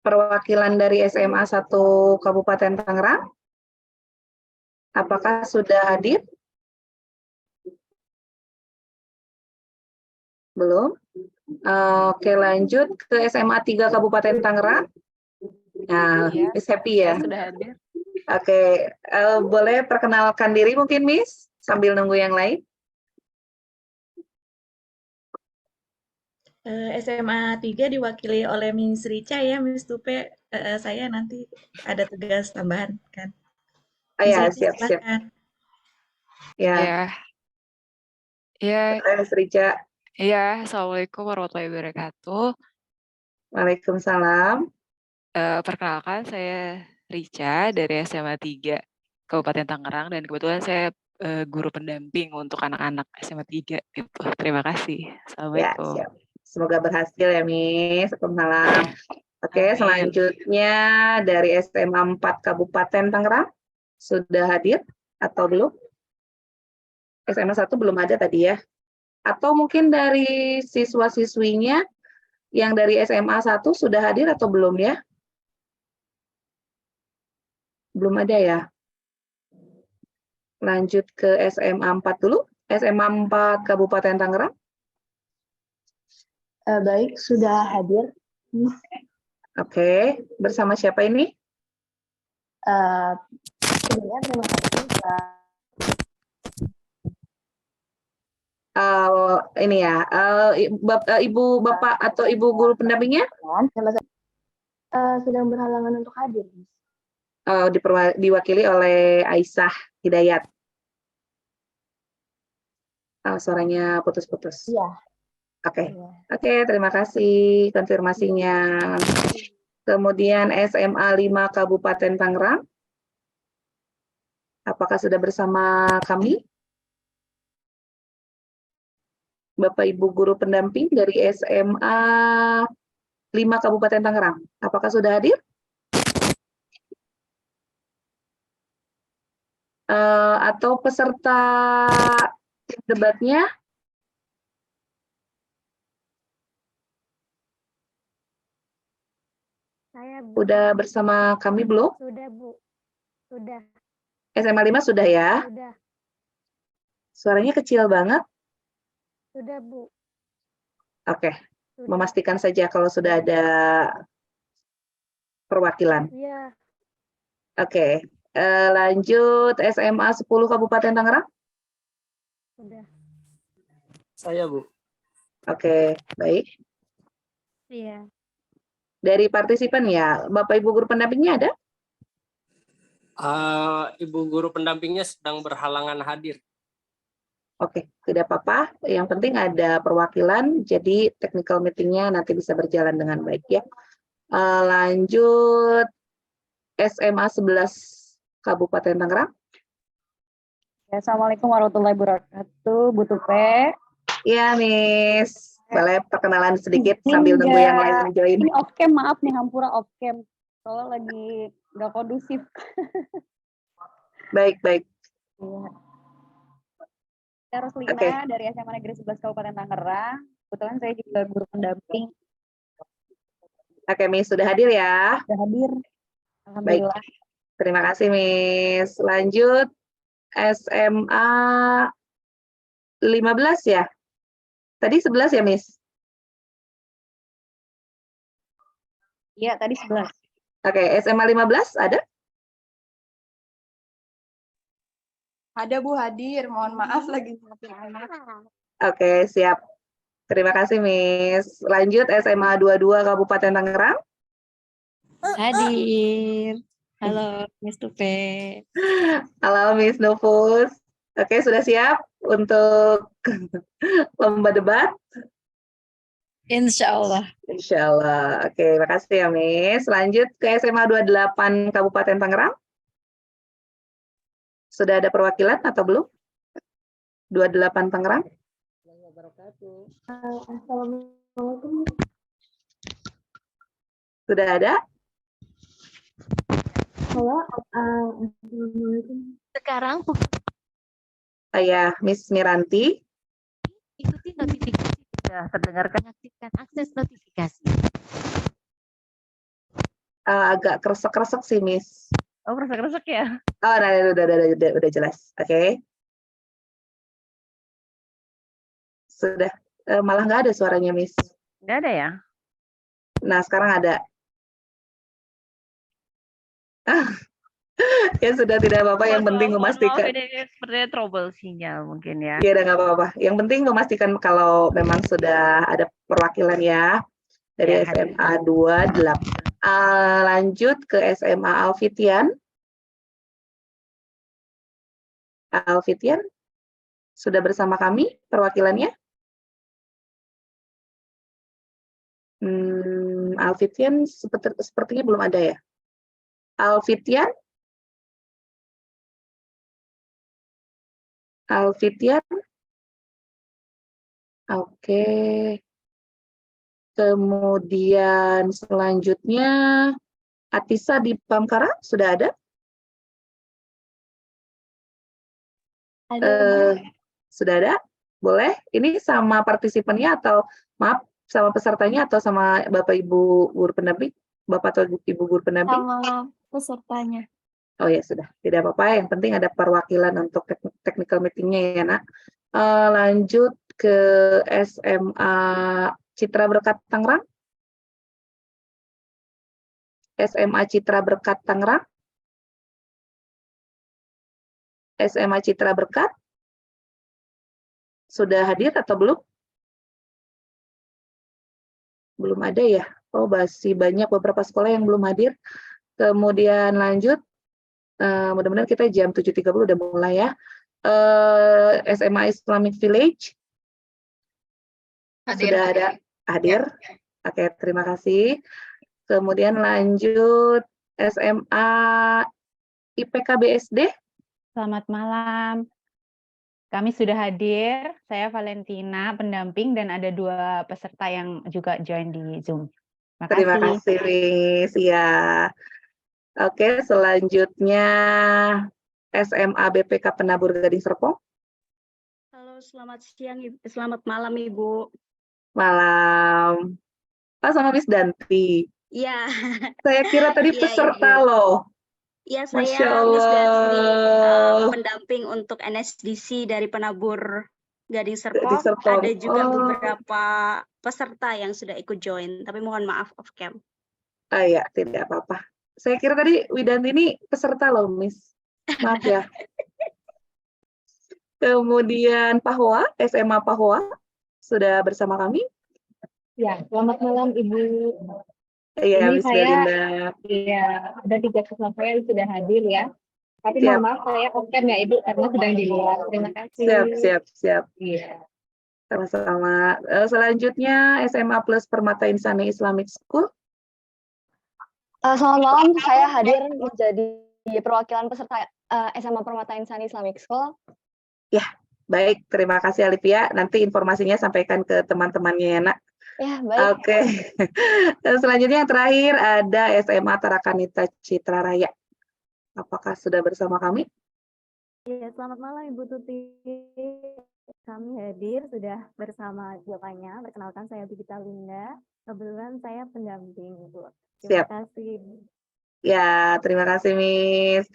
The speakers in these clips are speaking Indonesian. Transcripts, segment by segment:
perwakilan dari SMA 1 Kabupaten Tangerang? Apakah sudah hadir? Belum? Oke, lanjut ke SMA 3 Kabupaten Tangerang. Nah, Iya, Miss Happy ya? sudah hadir. Oke, boleh perkenalkan diri mungkin Miss, sambil nunggu yang lain? SMA 3 diwakili oleh Miss Rica ya, Miss Tupe. Saya nanti ada tugas tambahan kan. Oh Miss ya, Rica, siap. silahkan. Ya, Ya, Miss Rica. ya. Assalamualaikum warahmatullahi wabarakatuh. Waalaikumsalam. Perkenalkan, saya Rica dari SMA 3 Kabupaten Tangerang, dan kebetulan saya guru pendamping untuk anak-anak SMA 3 gitu. Terima kasih. Ya, Assalamualaikum. siap. Semoga berhasil ya, Miss. Waalaikumsalam. Oke, Amin. selanjutnya dari SMA 4 Kabupaten Tangerang. Sudah hadir atau belum? SMA 1 belum ada tadi ya. Atau mungkin dari siswa-siswinya yang dari SMA 1 sudah hadir atau belum ya? Belum ada ya. Lanjut ke SMA 4 dulu. SMA 4 Kabupaten Tangerang. Baik, sudah hadir. Oke, bersama siapa ini? Sebenarnya terima kasih Ini ya, Ibu, Bapak atau Ibu guru pendampingnya? sedang berhalangan untuk hadir. Diwakili oleh Aisyah Hidayat. Suaranya putus-putus. Iya. Oke, Iya. Oke, terima kasih konfirmasinya. Kemudian SMA 5 Kabupaten Tangerang. Apakah sudah bersama kami? Bapak Ibu guru pendamping dari SMA 5 Kabupaten Tangerang. Apakah sudah hadir? Atau peserta debatnya? Saya, Bu. Udah bersama kami belum? Sudah, Bu. Sudah. SMA 5 sudah ya? Sudah. Suaranya kecil banget. Sudah, Bu. Oke, Sudah. memastikan saja kalau sudah ada perwakilan. Iya. Oke, lanjut SMA 10 Kabupaten Tangerang. Sudah. Saya, Bu. Oke, baik. Iya. Dari partisipan ya, Bapak Ibu guru pendampingnya ada? Ibu guru pendampingnya sedang berhalangan hadir. Oke, tidak apa-apa. Yang penting ada perwakilan, jadi technical meeting-nya nanti bisa berjalan dengan baik ya. Lanjut SMA 11 Kabupaten Tangerang. Assalamualaikum warahmatullahi wabarakatuh, Bu Tupe. Iya, Miss. Boleh perkenalan sedikit sambil nunggu yang lain join. Ini off cam, maaf nih, Hampura off cam. Soalnya lagi nggak kondusif. Baik. Iya. Saya Roslina dari SMA Negeri 11 Kabupaten Tangerang. Kebetulan saya juga guru pendamping. Oke, Miss, sudah hadir ya? Sudah hadir. Baik. Alhamdulillah. Terima kasih, Miss. Lanjut SMA 15 ya? Tadi 11 ya, Miss? Iya, tadi 11. Oke, SMA 15 ada? Ada, Bu, hadir. Mohon maaf lagi ngeliatin anak. Oke, siap. Terima kasih, Miss. Lanjut SMA 22 Kabupaten Tangerang. Hadir. Halo, Miss Tupe. Halo, Miss Nufus. Oke, sudah siap untuk lomba debat? Insya Allah. Insya Allah. Oke, makasih ya, Miss. Lanjut ke SMA 28 Kabupaten Tangerang. Sudah ada perwakilan atau belum? 28 Tangerang. Assalamualaikum. Sudah ada? Halo, assalamualaikum. Sekarang Saya Miss Miranti. ikuti notifikasi sudah terdengarkan, aktifkan akses notifikasi. agak kresek-kresek sih, Miss. Oh, kresek-kresek ya? Oh, nah, udah jelas. Oke. Sudah, malah nggak ada suaranya, Miss. Nggak ada ya? Nah, sekarang ada. Ya sudah, tidak apa-apa, yang penting Mohon maaf, memastikan. ini sepertinya trouble sinyal mungkin ya. Ya udah nggak apa-apa. Yang penting memastikan kalau memang sudah ada perwakilan ya dari Ya, hadir. SMA 28. Lanjut ke SMA Alfitian. Alfitian sudah bersama kami perwakilannya. Alfitian sepertinya belum ada ya. Alfitian. Alfitian. Oke. Kemudian selanjutnya Atisa di Pamkara sudah ada? Sudah ada? Boleh? Ini sama partisipannya atau maaf sama pesertanya atau sama Bapak Ibu guru pendamping? Bapak atau Ibu guru pendamping? Sama pesertanya. Oh ya sudah, tidak apa-apa. Yang penting ada perwakilan untuk technical meetingnya ya nak. Lanjut ke SMA Citra Berkat Tangerang. SMA Citra Berkat Tangerang. SMA Citra Berkat. Sudah hadir atau belum? Belum ada ya? Oh, masih banyak beberapa sekolah yang belum hadir. Kemudian lanjut, mudah-mudahan kita jam 7.30 udah mulai ya. SMA Islamic Village. Hadir. Sudah ada hadir. Oke, terima kasih. Kemudian lanjut SMA IPK BSD. Selamat malam. Kami sudah hadir. Saya Valentina, pendamping, dan ada 2 peserta yang juga join di Zoom. Terima kasih, Miss. Ya. Oke, selanjutnya SMA BPK Penabur Gading Serpong. Halo, selamat siang, selamat malam Ibu. Malam. Pak sama Miss Danti. Iya. Saya kira tadi Iya, peserta Ibu. loh. Iya, Masya saya Miss Danti, Allah. pendamping untuk NSDC dari Penabur Gading Serpong. Gading Serpong. Ada juga Oh. beberapa peserta yang sudah ikut join, tapi mohon maaf off cam. Ah ya, tidak apa-apa. Saya kira tadi Widanti ini peserta loh, Miss. Maaf ya. Kemudian Pahwa, SMA Pahwa sudah bersama kami. Ya, selamat malam Ibu. Iya, Ini Miss saya- Belinda. Iya, ada 3 peserta yang sudah hadir ya. Tapi Siap. mohon maaf saya off-cam ya Ibu karena sedang di luar. Terima kasih. Siap. Iya. Sama-sama. Selanjutnya SMA Plus Permata Insani Islamic School. Selamat malam, saya hadir menjadi perwakilan peserta SMA Permata Insani Islamic School. Baik, terima kasih Alivia. Nanti informasinya sampaikan ke teman-temannya ya, Nak. Ya, baik. Oke. Selanjutnya yang terakhir ada SMA Tarakanita Citra Raya. Apakah sudah bersama kami? Ya, selamat malam Ibu Tuti. Kami hadir sudah bersama jawabannya. Perkenalkan saya Bibita Linda. Kebetulan saya pendamping Ibu. Terima Siap. kasih. Ya, terima kasih Miss.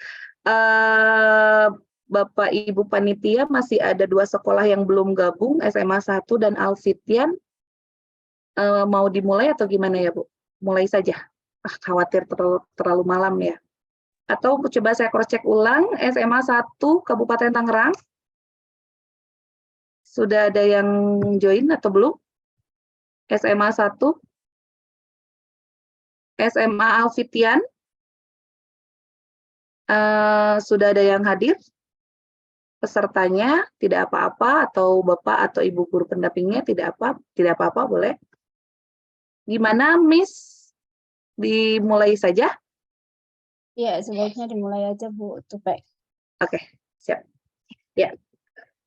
Bapak Ibu Panitia masih ada 2 sekolah yang belum gabung, SMA 1 dan Alfitian. Mau dimulai atau gimana ya Bu? Mulai saja. Khawatir terlalu malam ya. Atau coba saya cross check ulang, SMA 1 Kabupaten Tangerang. Sudah ada yang join atau belum? SMA 1. SMA Alfitian. Sudah ada yang hadir? Pesertanya tidak apa-apa, atau Bapak atau Ibu guru pendampingnya tidak apa-apa, boleh. Gimana Miss? Dimulai saja? Ya, sebaiknya dimulai aja Bu Tupe. Oke, siap. Ya,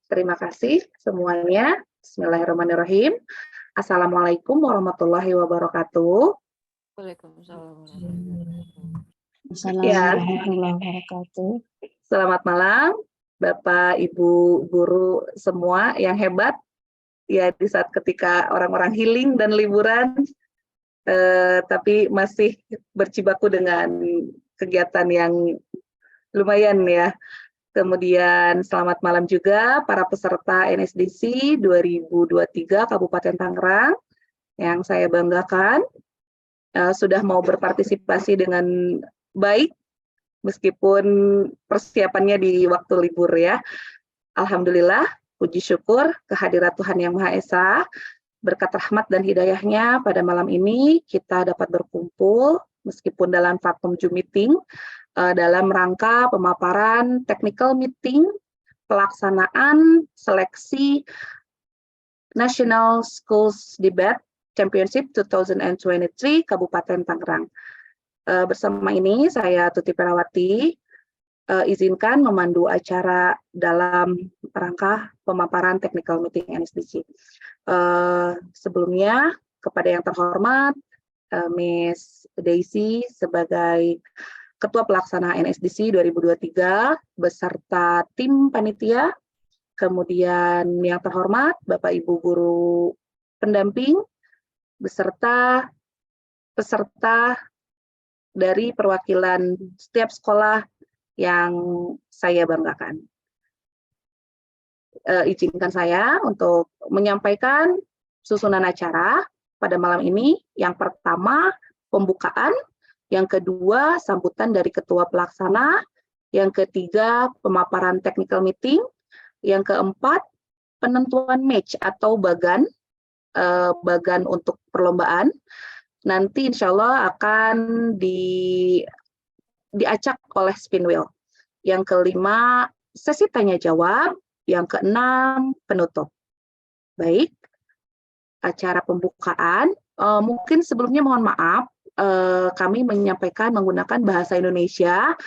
terima kasih semuanya. Bismillahirrahmanirrahim. Assalamualaikum warahmatullahi wabarakatuh. Waalaikumsalam. Ya. Warahmatullahi wabarakatuh. Selamat malam, Bapak, Ibu, guru semua yang hebat. Ya, di saat ketika orang-orang healing dan liburan, tapi masih berjibaku dengan kegiatan yang lumayan ya. Kemudian selamat malam juga para peserta NSDC 2023 Kabupaten Tangerang yang saya banggakan sudah mau berpartisipasi dengan baik meskipun persiapannya di waktu libur ya. Alhamdulillah, puji syukur kehadirat Tuhan Yang Maha Esa, berkat rahmat dan hidayahnya pada malam ini kita dapat berkumpul meskipun dalam vakum Zoom meeting dalam rangka pemaparan technical meeting pelaksanaan seleksi National Schools Debate Championship 2023 Kabupaten Tangerang. Bersama ini saya Tuti Perawati izinkan memandu acara dalam rangka pemaparan technical meeting NSDC. Sebelumnya kepada yang terhormat Miss Daisy sebagai Ketua Pelaksana NSDC 2023 beserta tim panitia, kemudian yang terhormat Bapak Ibu guru pendamping beserta peserta dari perwakilan setiap sekolah yang saya banggakan. Izinkan saya untuk menyampaikan susunan acara pada malam ini. Yang pertama, pembukaan. Yang kedua, sambutan dari Ketua Pelaksana. Yang ketiga, pemaparan technical meeting. Yang keempat, penentuan match atau bagan untuk perlombaan. Nanti insya Allah akan diacak oleh spin wheel. Yang kelima, sesi tanya jawab. Yang keenam, penutup. Baik, acara pembukaan. Mungkin sebelumnya mohon maaf, kami menyampaikan menggunakan bahasa Indonesia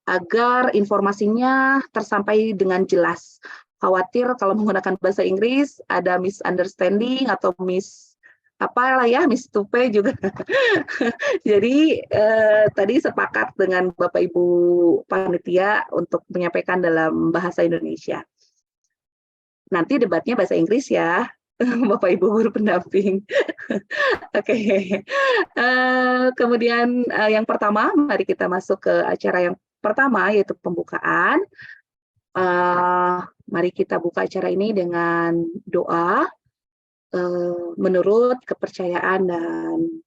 agar informasinya tersampai dengan jelas. Khawatir kalau menggunakan bahasa Inggris ada misunderstanding atau Miss Tupe juga. Jadi tadi sepakat dengan Bapak Ibu panitia untuk menyampaikan dalam bahasa Indonesia. Nanti debatnya bahasa Inggris ya, Bapak Ibu guru pendamping. Oke. Kemudian yang pertama, mari kita masuk ke acara yang pertama yaitu pembukaan. Mari kita buka acara ini dengan doa. Menurut kepercayaan dan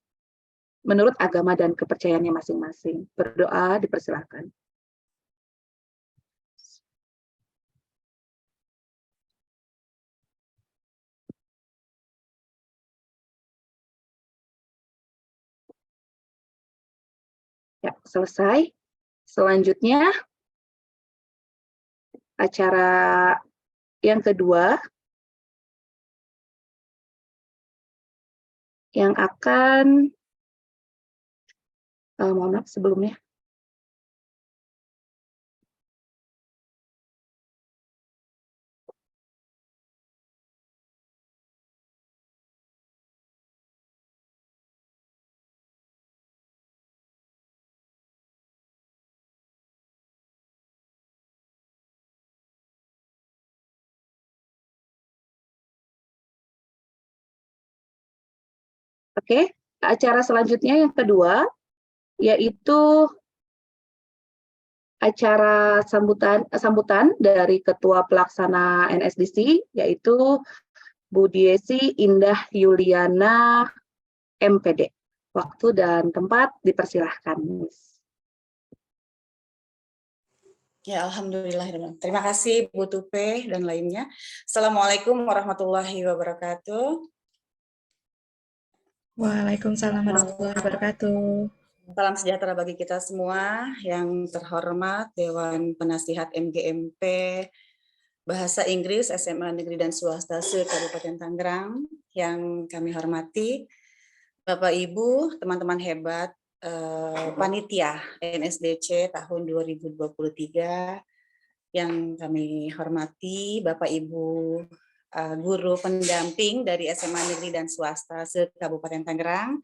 menurut agama dan kepercayaannya masing-masing. Berdoa dipersilakan. Ya, selesai. Selanjutnya acara yang kedua yang akan mohon maaf sebelumnya. Oke, acara selanjutnya yang kedua yaitu acara sambutan dari Ketua Pelaksana NSDC yaitu Bu Diesi Indah Yuliana MPD. Waktu dan tempat dipersilahkan, Miss. Ya, alhamdulillah. Terima kasih Bu Tupe dan lainnya. Assalamualaikum warahmatullahi wabarakatuh. Waalaikumsalam warahmatullahi wabarakatuh. Salam sejahtera bagi kita semua. Yang terhormat Dewan Penasihat MGMP Bahasa Inggris SMA Negeri dan Swasta se-Kabupaten Tangerang yang kami hormati, Bapak Ibu, teman-teman hebat, panitia NSDC tahun 2023 yang kami hormati, Bapak Ibu guru pendamping dari SMA Negeri dan Swasta se-Kabupaten Tangerang,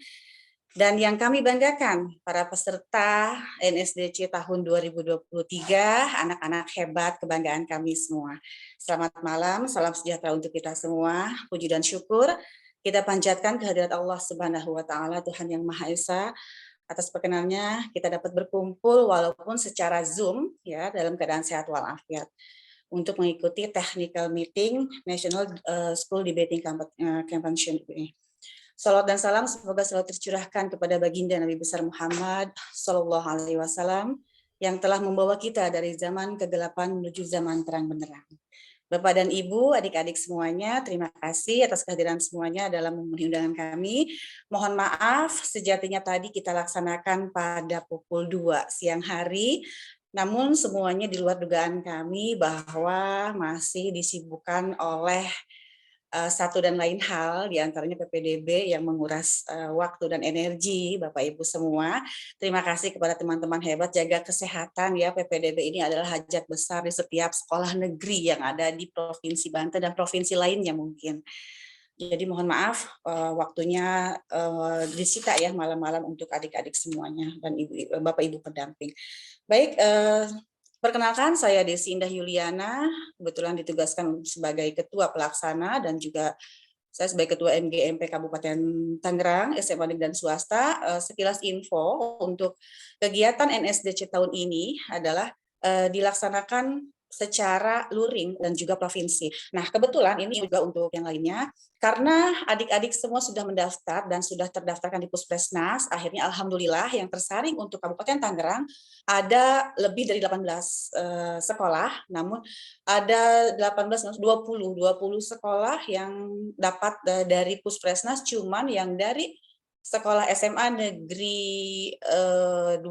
dan yang kami banggakan para peserta NSDC tahun 2023, anak-anak hebat kebanggaan kami semua. Selamat malam, salam sejahtera untuk kita semua, puji dan syukur Kita panjatkan kehadirat Allah Subhanahu wa taala, Tuhan yang Maha Esa, atas perkenannya kita dapat berkumpul walaupun secara Zoom ya, dalam keadaan sehat walafiat untuk mengikuti technical meeting National School Debating Convention ini. Salawat dan salam semoga selalu tercurahkan kepada baginda Nabi besar Muhammad Sallallahu Alaihi Wasallam yang telah membawa kita dari zaman kegelapan menuju zaman terang benderang. Bapak dan Ibu, adik-adik semuanya, terima kasih atas kehadiran semuanya dalam memenuhi undangan kami. Mohon maaf, sejatinya tadi kita laksanakan pada pukul 2 siang hari, namun semuanya di luar dugaan kami bahwa masih disibukkan oleh satu dan lain hal, diantaranya PPDB yang menguras waktu dan energi Bapak Ibu semua. Terima kasih kepada teman-teman hebat, jaga kesehatan ya. PPDB ini adalah hajat besar di setiap sekolah negeri yang ada di Provinsi Banten dan provinsi lainnya mungkin. Jadi mohon maaf waktunya disita ya malam-malam untuk adik-adik semuanya dan Bapak Ibu pendamping. Baik, perkenalkan, saya Desi Indah Yuliana, kebetulan ditugaskan sebagai Ketua Pelaksana dan juga saya sebagai Ketua MGMP Kabupaten Tangerang, SMA Negeri dan Swasta. Sekilas info untuk kegiatan NSDC tahun ini adalah dilaksanakan secara luring dan juga provinsi. Nah, kebetulan ini juga untuk yang lainnya, karena adik-adik semua sudah mendaftar dan sudah terdaftarkan di Puspresnas, akhirnya alhamdulillah yang tersaring untuk Kabupaten Tangerang ada lebih dari 18 sekolah, namun ada 20 sekolah yang dapat dari Puspresnas, cuman yang dari sekolah SMA Negeri 24,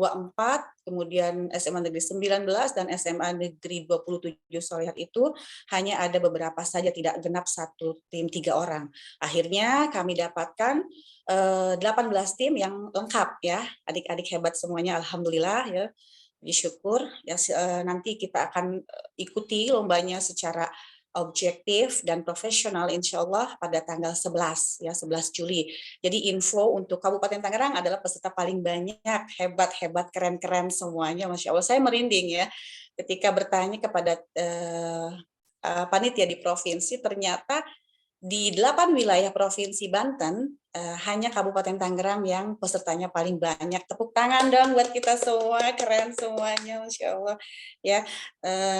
kemudian SMA Negeri 19, dan SMA Negeri 27 Solihat itu hanya ada beberapa saja, tidak genap satu tim 3 orang. Akhirnya kami dapatkan 18 tim yang lengkap ya, adik-adik hebat semuanya, alhamdulillah ya. Disyukur ya, nanti kita akan ikuti lombanya secara objektif dan profesional insya Allah pada tanggal 11 ya, 11 Juli. Jadi info untuk Kabupaten Tangerang adalah peserta paling banyak, hebat-hebat, keren-keren semuanya, Masya Allah. Saya merinding ya ketika bertanya kepada panitia di provinsi, ternyata di 8 wilayah Provinsi Banten hanya Kabupaten Tangerang yang pesertanya paling banyak. Tepuk tangan dong buat kita semua, keren semuanya, Masya Allah. Ya,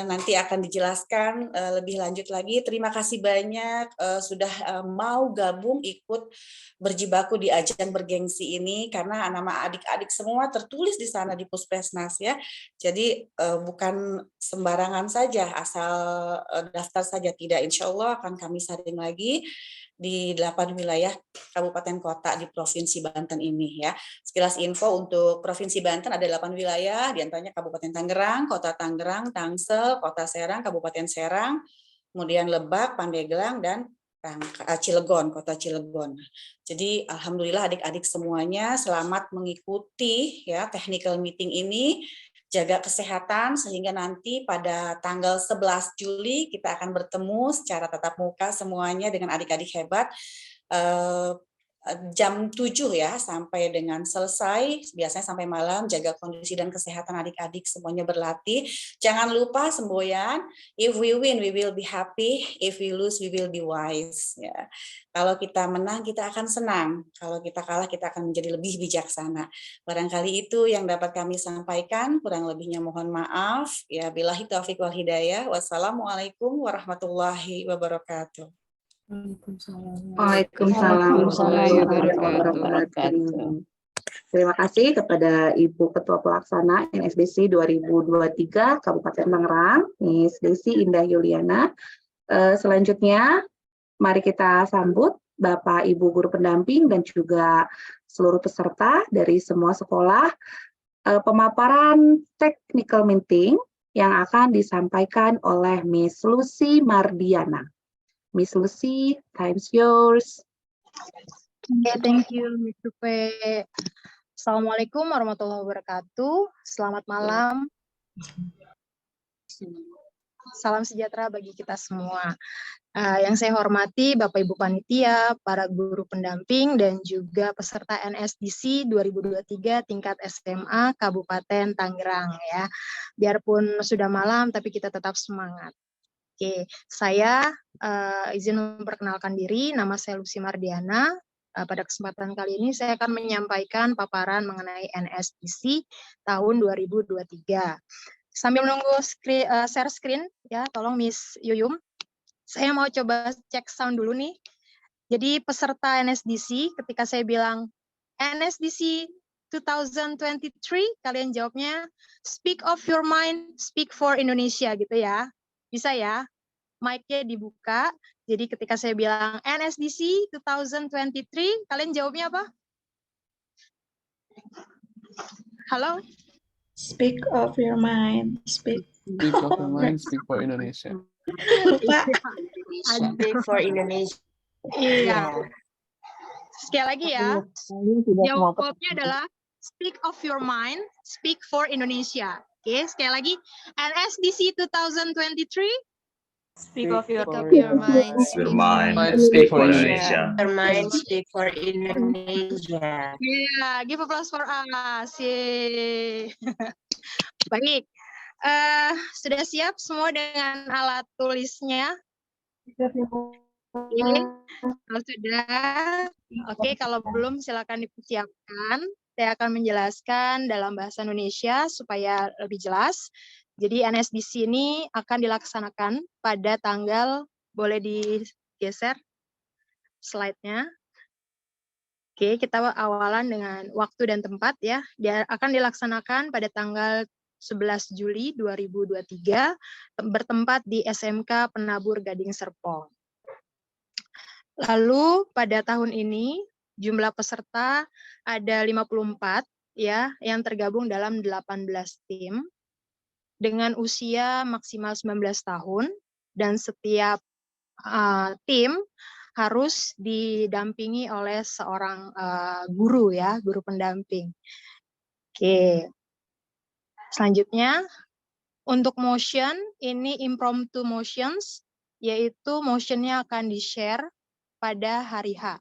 nanti akan dijelaskan lebih lanjut lagi. Terima kasih banyak sudah mau gabung ikut berjibaku di ajang bergengsi ini, karena nama adik-adik semua tertulis di sana di Puspresnas ya. Jadi bukan sembarangan saja asal daftar saja, tidak. Insya Allah akan kami saring lagi di 8 wilayah kabupaten kota di Provinsi Banten ini ya. Sekilas info untuk Provinsi Banten ada 8 wilayah, diantaranya Kabupaten Tangerang, Kota Tangerang, Tangsel, Kota Serang, Kabupaten Serang, kemudian Lebak, Pandeglang, dan Cilegon, Kota Cilegon. Jadi alhamdulillah adik-adik semuanya selamat mengikuti ya technical meeting ini. Jaga kesehatan sehingga nanti pada tanggal 11 Juli kita akan bertemu secara tatap muka semuanya dengan adik-adik hebat jam 7 ya sampai dengan selesai, biasanya sampai malam. Jaga kondisi dan kesehatan adik-adik semuanya, berlatih. Jangan lupa semboyan, if we win we will be happy, if we lose we will be wise ya. Kalau kita menang kita akan senang, kalau kita kalah kita akan menjadi lebih bijaksana. Barangkali itu yang dapat kami sampaikan, kurang lebihnya mohon maaf ya. Billahi taufiq wal hidayah. Wassalamualaikum warahmatullahi wabarakatuh. Waalaikumsalam warahmatullahi wabarakatuh. Terima kasih kepada Ibu Ketua Pelaksana NSDC 2023 Kabupaten Tangerang, Miss Desi Indah Yuliana. Selanjutnya, mari kita sambut Bapak Ibu Guru Pendamping dan juga seluruh peserta dari semua sekolah, pemaparan technical meeting yang akan disampaikan oleh Miss Lucy Mardiana. Miss Lucy, time's yours. Okay, thank you, Miss Tupe. Assalamualaikum warahmatullahi wabarakatuh. Selamat malam. Salam sejahtera bagi kita semua. Yang saya hormati Bapak Ibu Panitia, para guru pendamping, dan juga peserta NSDC 2023 tingkat SMA Kabupaten Tangerang ya. Biarpun sudah malam, tapi kita tetap semangat. Oke, saya izin memperkenalkan diri, nama saya Lucy Mardiana. Pada kesempatan kali ini saya akan menyampaikan paparan mengenai NSDC tahun 2023. Sambil menunggu share screen, ya, tolong Miss Yuyum. Saya mau coba cek sound dulu nih. Jadi peserta NSDC, ketika saya bilang NSDC 2023, kalian jawabnya speak of your mind, speak for Indonesia gitu ya. Bisa ya? Mic-nya dibuka. Jadi ketika saya bilang NSDC 2023, kalian jawabnya apa? Halo? Speak of your mind. Speak. Speak of your mind, speak for Indonesia. Lupa. Speak for Indonesia. Iya. Sekali lagi ya. Jawabnya adalah speak of your mind, speak for Indonesia. Oke, sekali lagi. NSDC 2023. Speak of your mind, speak for Indonesia. Your mind, speak for Indonesia. Yeah, give applause for us. Yeay. Baik. Sudah siap semua dengan alat tulisnya? Oke, kalau sudah, oke, kalau belum silakan dipersiapkan. Saya akan menjelaskan dalam bahasa Indonesia supaya lebih jelas. Jadi NSDC ini akan dilaksanakan pada tanggal, boleh digeser slide-nya. Oke, kita awalan dengan waktu dan tempat ya. Dia akan dilaksanakan pada tanggal 11 Juli 2023, bertempat di SMK Penabur Gading Serpong. Lalu pada tahun ini jumlah peserta ada 54 ya yang tergabung dalam 18 tim dengan usia maksimal 19 tahun dan setiap tim harus didampingi oleh seorang guru ya, guru pendamping. Oke. Selanjutnya untuk motion ini impromptu motions, yaitu motionnya akan di-share pada hari H.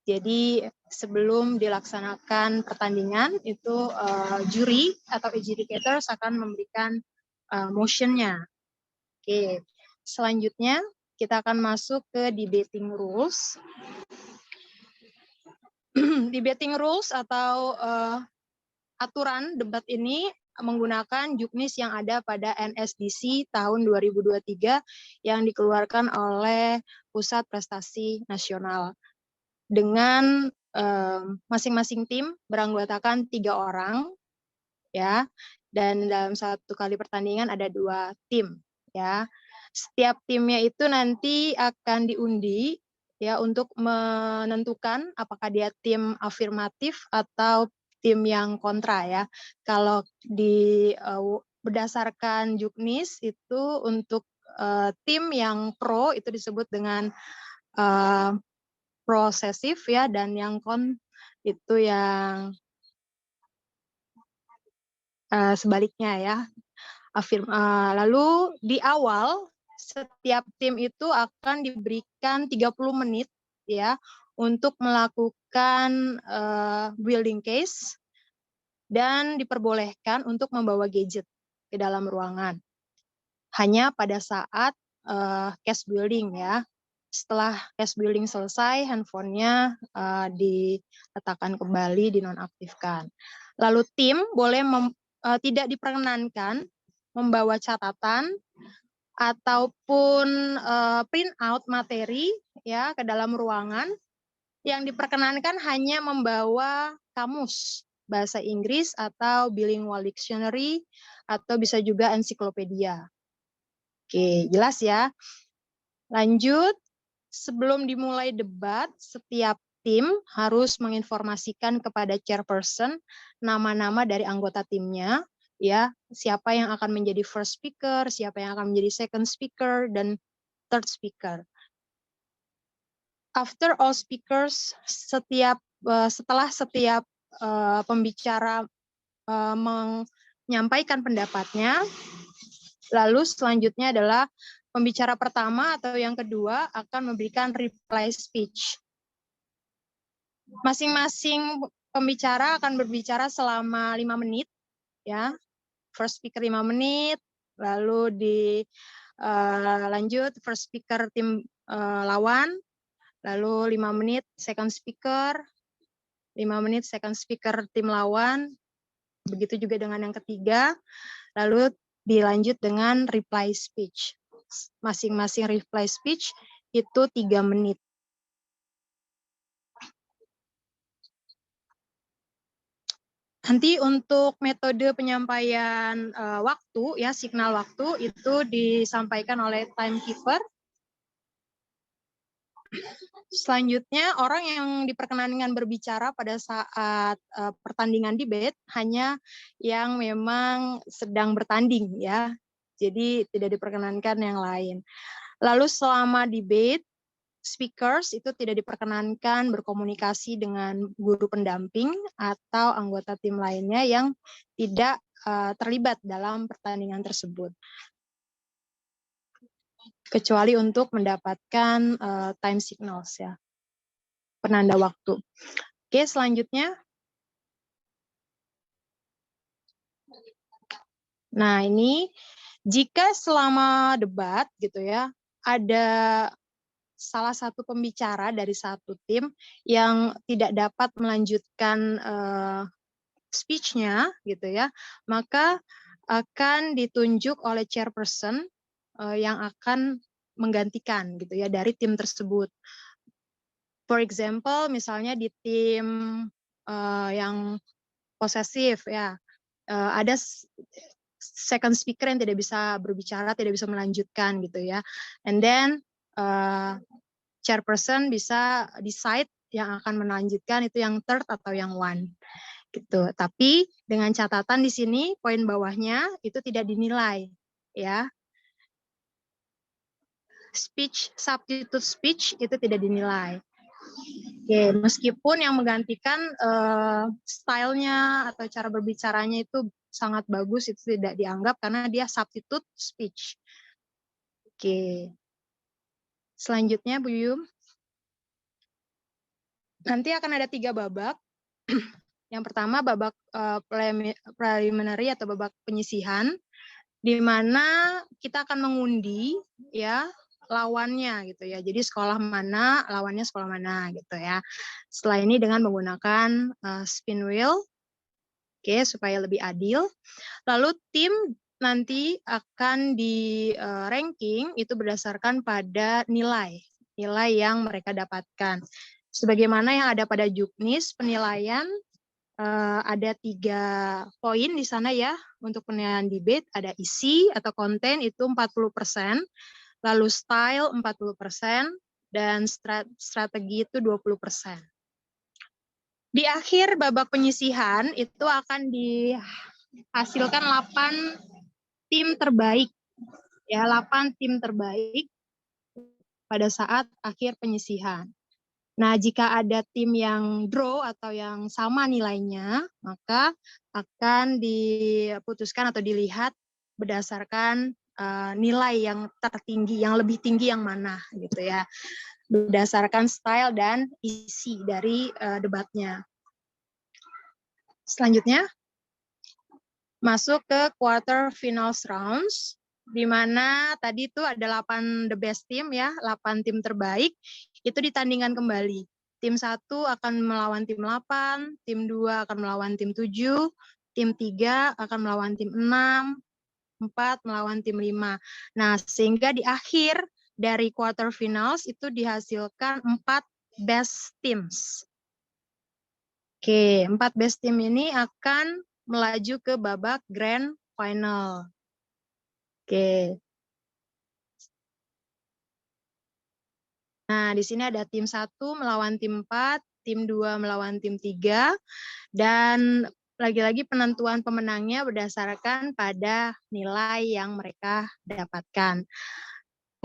Jadi sebelum dilaksanakan pertandingan itu juri atau adjudicators akan memberikan motionnya. Oke, selanjutnya kita akan masuk ke debating rules. Debating rules atau aturan debat ini menggunakan juknis yang ada pada NSDC tahun 2023 yang dikeluarkan oleh Pusat Prestasi Nasional. Dengan masing-masing tim beranggotakan 3 orang, ya, dan dalam satu kali pertandingan ada 2 tim, ya. Setiap timnya itu nanti akan diundi, ya, untuk menentukan apakah dia tim afirmatif atau tim yang kontra, ya. Kalau berdasarkan juknis itu untuk tim yang pro itu disebut dengan prosesif ya, dan yang kon itu yang sebaliknya ya. Lalu di awal setiap tim itu akan diberikan 30 menit ya untuk melakukan building case dan diperbolehkan untuk membawa gadget ke dalam ruangan. Hanya pada saat case building ya. Setelah case building selesai, handphonenya diletakkan kembali, dinonaktifkan. Lalu tim boleh tidak diperkenankan membawa catatan ataupun print out materi ya ke dalam ruangan. Yang diperkenankan hanya membawa kamus bahasa Inggris atau bilingual dictionary atau bisa juga ensiklopedia. Oke, jelas ya. Lanjut. Sebelum dimulai debat, setiap tim harus menginformasikan kepada chairperson nama-nama dari anggota timnya, ya, siapa yang akan menjadi first speaker, siapa yang akan menjadi second speaker, dan third speaker. After all speakers, setelah setiap pembicara menyampaikan pendapatnya, lalu selanjutnya adalah pembicara pertama atau yang kedua akan memberikan reply speech. Masing-masing pembicara akan berbicara selama 5 menit, ya. First speaker 5 menit, lalu Lanjut first speaker tim lawan, lalu 5 menit second speaker, 5 menit second speaker tim lawan, begitu juga dengan yang ketiga, lalu dilanjut dengan reply speech. Masing-masing reply speech itu 3 menit. Nanti untuk metode penyampaian waktu, ya signal waktu itu disampaikan oleh timekeeper. Selanjutnya, orang yang diperkenankan berbicara pada saat pertandingan debate hanya yang memang sedang bertanding, ya. Jadi tidak diperkenankan yang lain. Lalu selama debate, speakers itu tidak diperkenankan berkomunikasi dengan guru pendamping atau anggota tim lainnya yang tidak terlibat dalam pertandingan tersebut. Kecuali untuk mendapatkan time signals, ya, penanda waktu. Oke, selanjutnya. Nah, ini jika selama debat gitu ya, ada salah satu pembicara dari satu tim yang tidak dapat melanjutkan speech-nya gitu ya, maka akan ditunjuk oleh chairperson yang akan menggantikan gitu ya dari tim tersebut. For example, misalnya di tim yang posesif ya, ada second speaker yang tidak bisa berbicara, tidak bisa melanjutkan gitu ya. And then chairperson bisa decide yang akan melanjutkan itu yang third atau yang one gitu. Tapi dengan catatan di sini poin bawahnya itu tidak dinilai, ya. Speech, substitute speech itu tidak dinilai. Oke, meskipun yang menggantikan stylenya atau cara berbicaranya itu sangat bagus, itu tidak dianggap karena dia substitute speech. Oke. Selanjutnya, Bu Yum. Nanti akan ada 3 babak. Yang pertama babak preliminary atau babak penyisihan, di mana kita akan mengundi ya lawannya gitu ya. Jadi sekolah mana, lawannya sekolah mana gitu ya. Setelah ini dengan menggunakan spin wheel, oke, supaya lebih adil. Lalu tim nanti akan di ranking itu berdasarkan pada nilai yang mereka dapatkan. Sebagaimana yang ada pada Juknis penilaian, ada 3 poin di sana ya untuk penilaian debate. Ada isi atau konten itu 40%, lalu style 40%, dan strategi itu 20%. Di akhir babak penyisihan itu akan dihasilkan 8 tim terbaik, ya 8 tim terbaik pada saat akhir penyisihan. Nah, jika ada tim yang draw atau yang sama nilainya, maka akan diputuskan atau dilihat berdasarkan nilai yang tertinggi, yang lebih tinggi yang mana gitu ya. Berdasarkan style dan isi dari debatnya. Selanjutnya, masuk ke quarter finals rounds, di mana tadi itu ada 8 the best team ya, 8 tim terbaik, itu ditandingkan kembali. Tim 1 akan melawan tim 8, tim 2 akan melawan tim 7, tim 3 akan melawan tim 6, 4 melawan tim 5. Nah, sehingga di akhir dari quarter finals itu dihasilkan 4 best teams. Oke, 4 best team ini akan melaju ke babak grand final. Oke. Nah, di sini ada tim 1 melawan tim 4, tim 2 melawan tim 3, dan lagi-lagi penentuan pemenangnya berdasarkan pada nilai yang mereka dapatkan.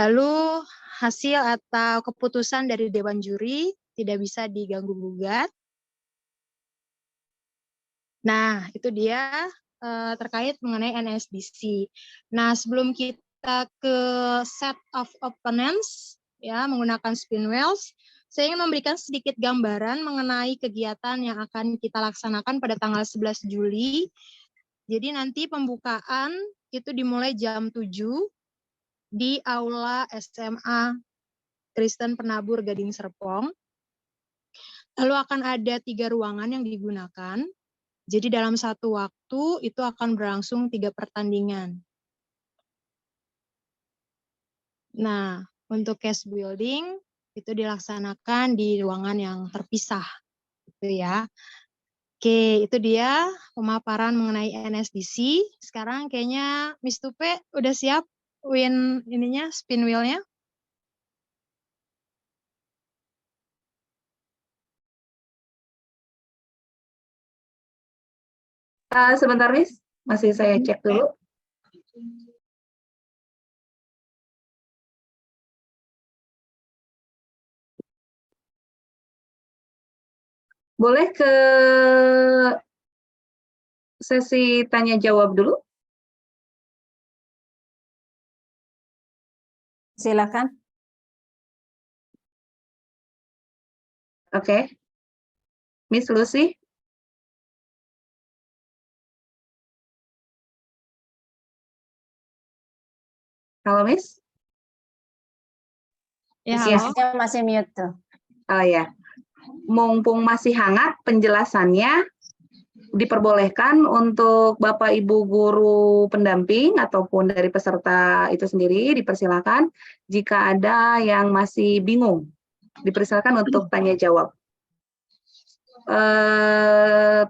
Lalu hasil atau keputusan dari Dewan Juri tidak bisa diganggu-gugat. Nah, itu dia terkait mengenai NSDC. Nah, sebelum kita ke set of opponents, ya menggunakan spin wheels, saya ingin memberikan sedikit gambaran mengenai kegiatan yang akan kita laksanakan pada tanggal 11 Juli. Jadi nanti pembukaan itu dimulai jam 7 di Aula SMA Kristen Penabur Gading Serpong. Lalu akan ada 3 ruangan yang digunakan. Jadi dalam satu waktu itu akan berlangsung 3 pertandingan. Nah, untuk case building itu dilaksanakan di ruangan yang terpisah, gitu ya. Oke, itu dia pemaparan mengenai NSDC. Sekarang kayaknya Miss Tupe udah siap spin wheel-nya? Sebentar, Miss. Masih saya cek dulu. Boleh ke sesi tanya jawab dulu? Silakan. Oke. Miss Lucy? Halo, Miss? Ya, Iya. halo. Masih mute tuh. Oh ya. Mumpung masih hangat penjelasannya, diperbolehkan untuk Bapak Ibu guru pendamping ataupun dari peserta itu sendiri dipersilakan. Jika ada yang masih bingung, dipersilakan untuk tanya jawab.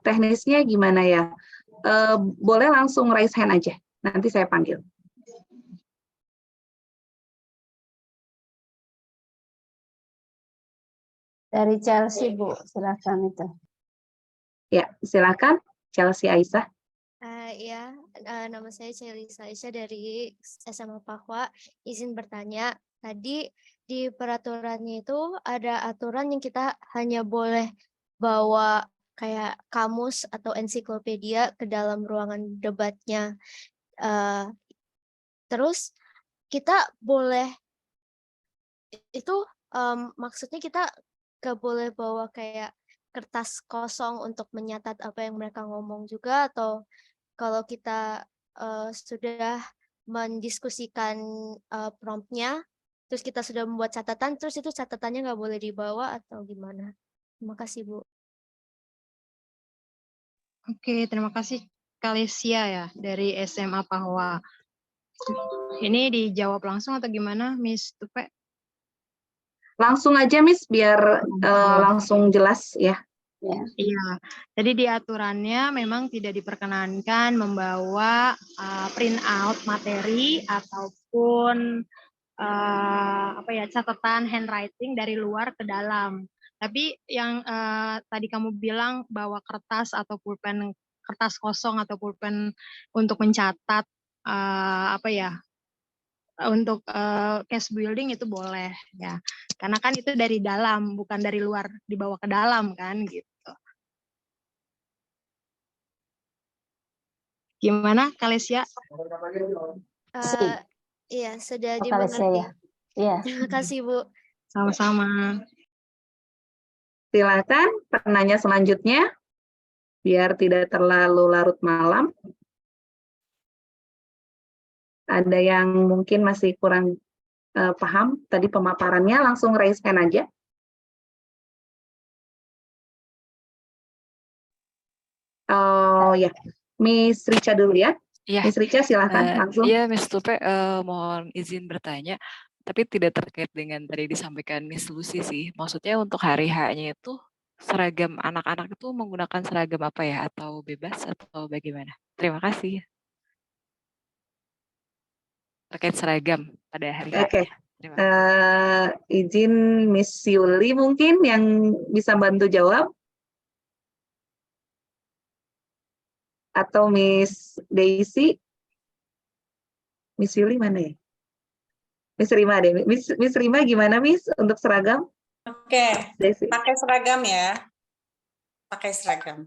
Teknisnya gimana ya? Boleh langsung raise hand aja, nanti saya panggil. Dari Chelsea, Bu. Silakan itu. Ya, silakan Chelsea Aisyah. Ya, nama saya Chelsea Aisyah dari SMA Pahwa. Izin bertanya, tadi di peraturannya itu ada aturan yang kita hanya boleh bawa kayak kamus atau ensiklopedia ke dalam ruangan debatnya. Terus kita boleh itu maksudnya kita gak boleh bawa kayak kertas kosong untuk menyatat apa yang mereka ngomong juga, atau kalau kita sudah mendiskusikan promptnya, terus kita sudah membuat catatan, terus itu catatannya nggak boleh dibawa atau gimana? Terima kasih, Bu. Oke, terima kasih Kalesia ya dari SMA Pahwa. Ini dijawab langsung atau gimana, Miss Tupe? Langsung aja, Miss, biar langsung jelas ya. Iya, jadi di aturannya memang tidak diperkenankan membawa print out materi ataupun catatan handwriting dari luar ke dalam. Tapi yang tadi kamu bilang bawa kertas atau pulpen, kertas kosong atau pulpen untuk mencatat untuk case building itu boleh ya, karena kan itu dari dalam bukan dari luar dibawa ke dalam kan gitu. Gimana Kalesia? Iya, sudah Kalesia dimengerti. ya. Iya. Terima kasih, Bu. Sama-sama. Silakan penanya selanjutnya, biar tidak terlalu larut malam. Ada yang mungkin masih kurang paham tadi pemaparannya, langsung raise hand aja. Oh ya, Miss Richa dulu ya. Iya. Miss Richa silakan langsung. Iya, Miss Tupe, mohon izin bertanya, tapi tidak terkait dengan tadi disampaikan Miss Lucy sih. Maksudnya untuk hari H-nya itu seragam anak-anak itu menggunakan seragam apa ya? Atau bebas atau bagaimana? Terima kasih. Terkait seragam pada hari H. Oke. Izin Miss Yuli mungkin yang bisa bantu jawab. Atau Miss Daisy. Miss Yuli mana ya? Miss Rima deh. Miss Rima gimana Miss untuk seragam? Oke, pakai seragam ya. Pakai seragam.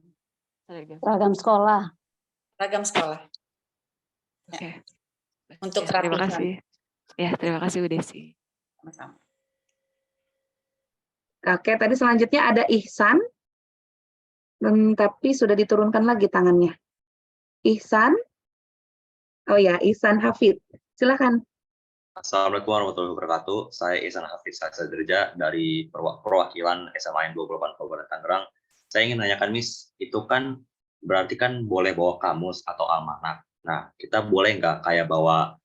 Seragam sekolah. Seragam sekolah. Oke. Untuk Ya, terima kerapihan. kasih. Ya, terima kasih Bu Desi. Sama-sama. Oke, tadi selanjutnya ada Ihsan. Tapi sudah diturunkan lagi tangannya. Ihsan. Oh ya, Ihsan Hafid. Silakan. Assalamualaikum warahmatullahi wabarakatuh. Saya Ihsan Hafiz Sadirja dari perwakilan SMA 28 Kabupaten Tangerang. Saya ingin nanyakan Miss, itu kan berarti kan boleh bawa kamus atau almanak. Nah, kita boleh nggak kayak bawa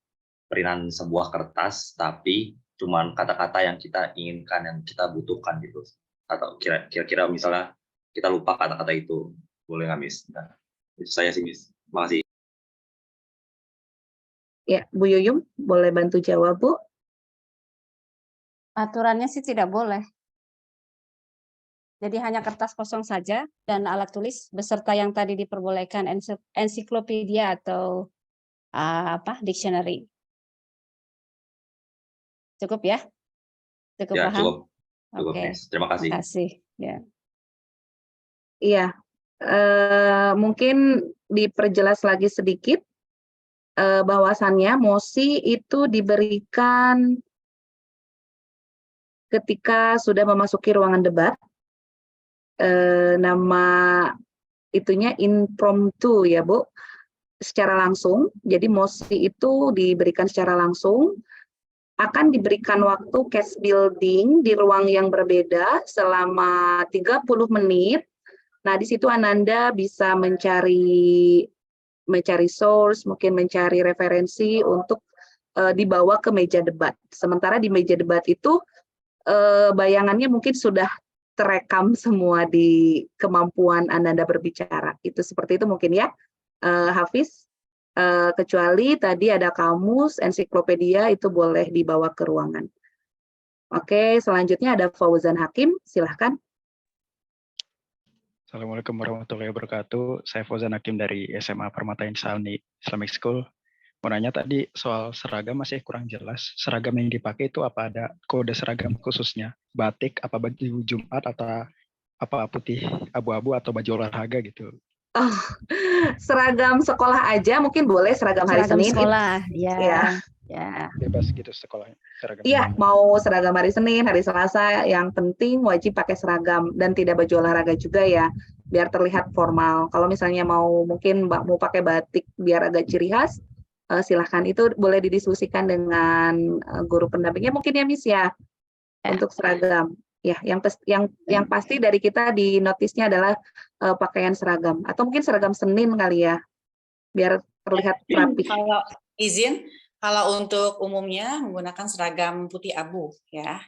perinan sebuah kertas, tapi cuman kata-kata yang kita inginkan, yang kita butuhkan gitu. Atau kira-kira misalnya kita lupa kata-kata itu. Boleh nggak Miss? Nah, itu saya sih Miss. Terima kasih. Ya, Bu Yuyum, boleh bantu jawab, Bu? Aturannya sih tidak boleh. Jadi hanya kertas kosong saja dan alat tulis beserta yang tadi diperbolehkan ensiklopedia atau dictionary. Cukup ya? Cukup Ya, paham? cukup Oke. Miss. Terima kasih. Terima kasih. Ya. Iya, mungkin diperjelas lagi sedikit bahwasannya mosi itu diberikan ketika sudah memasuki ruangan debat. Nama itunya impromptu ya Bu, secara langsung. Jadi mosi itu diberikan secara langsung, akan diberikan waktu case building di ruang yang berbeda selama 30 menit. Nah, di situ Ananda bisa mencari source, mungkin mencari referensi untuk dibawa ke meja debat. Sementara di meja debat itu bayangannya mungkin sudah terekam semua di kemampuan Ananda berbicara. Itu seperti itu mungkin ya, Hafiz. Kecuali tadi ada kamus, ensiklopedia itu boleh dibawa ke ruangan. Oke, selanjutnya ada Fauzan Hakim, silahkan. Assalamualaikum warahmatullahi wabarakatuh. Saya Fauzan Hakim dari SMA Permata Insani Islamic School. Mau nanya tadi soal seragam masih kurang jelas. Seragam yang dipakai itu apa ada kode seragam khususnya? Batik, apa baju Jumat, atau apa putih abu-abu atau baju olahraga gitu? Oh, seragam sekolah aja mungkin boleh seragam hari Seragam Senin. sekolah, ya. Ya. Ya. Bebas gitu sekolahnya. Iya, mau seragam hari Senin, hari Selasa, yang penting wajib pakai seragam dan tidak baju olahraga juga ya, biar terlihat formal. Kalau misalnya mau mau pakai batik biar agak ciri khas, silahkan, itu boleh didiskusikan dengan guru pendampingnya mungkin ya Miss ya, untuk seragam. Ya, yang pasti dari kita di notisnya adalah pakaian seragam atau mungkin seragam Senin kali ya, biar terlihat rapi. Kalau izin, kalau untuk umumnya menggunakan seragam putih abu ya.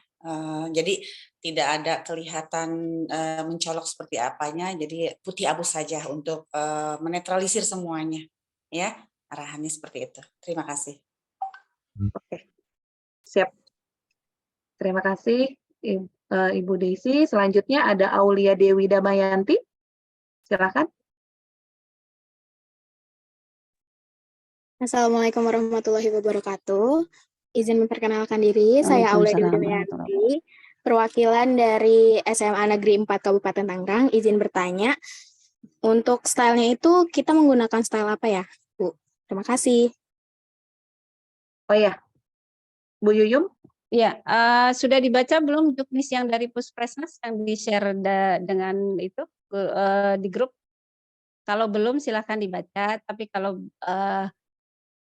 Jadi tidak ada kelihatan mencolok seperti apanya, jadi putih abu saja untuk menetralisir semuanya. Ya, arahannya seperti itu. Terima kasih. Oke, siap. Terima kasih Ibu Desi. Selanjutnya ada Aulia Dewi Damayanti. Silakan. Assalamualaikum warahmatullahi wabarakatuh. Izin memperkenalkan diri, saya Aulia Dewi Damayanti, perwakilan dari SMA Negeri 4 Kabupaten Tangerang. Izin bertanya, untuk stylenya itu kita menggunakan style apa ya, Bu? Terima kasih. Oh ya, Bu Yuyum? Ya, sudah dibaca belum juknis yang dari Puspresnas yang di-share dengan itu di grup? Kalau belum silahkan dibaca, tapi kalau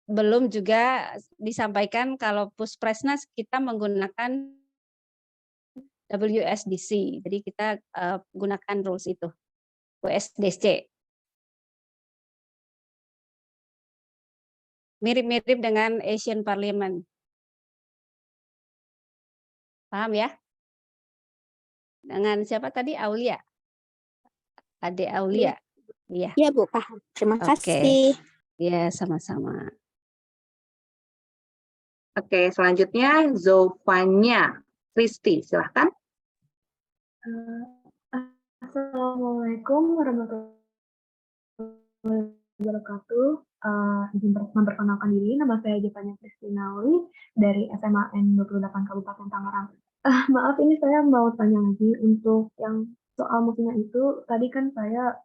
belum juga disampaikan kalau Puspresnas kita menggunakan WSDC, jadi kita gunakan rules itu, WSDC. Mirip-mirip dengan Asian Parliament. Paham ya? Dengan siapa tadi? Aulia? Ade Aulia? Iya. Iya Bu, paham. Terima kasih. Ya, sama-sama. Oke, selanjutnya Zofanya Kristi, silahkan. Assalamualaikum warahmatullahi wabarakatuh. Izin memperkenalkan diri, nama saya Zofanya Kristi Nauli dari SMA N28 Kabupaten Tangerang. Maaf, ini saya mau tanya lagi untuk yang soal musiknya itu. Tadi kan saya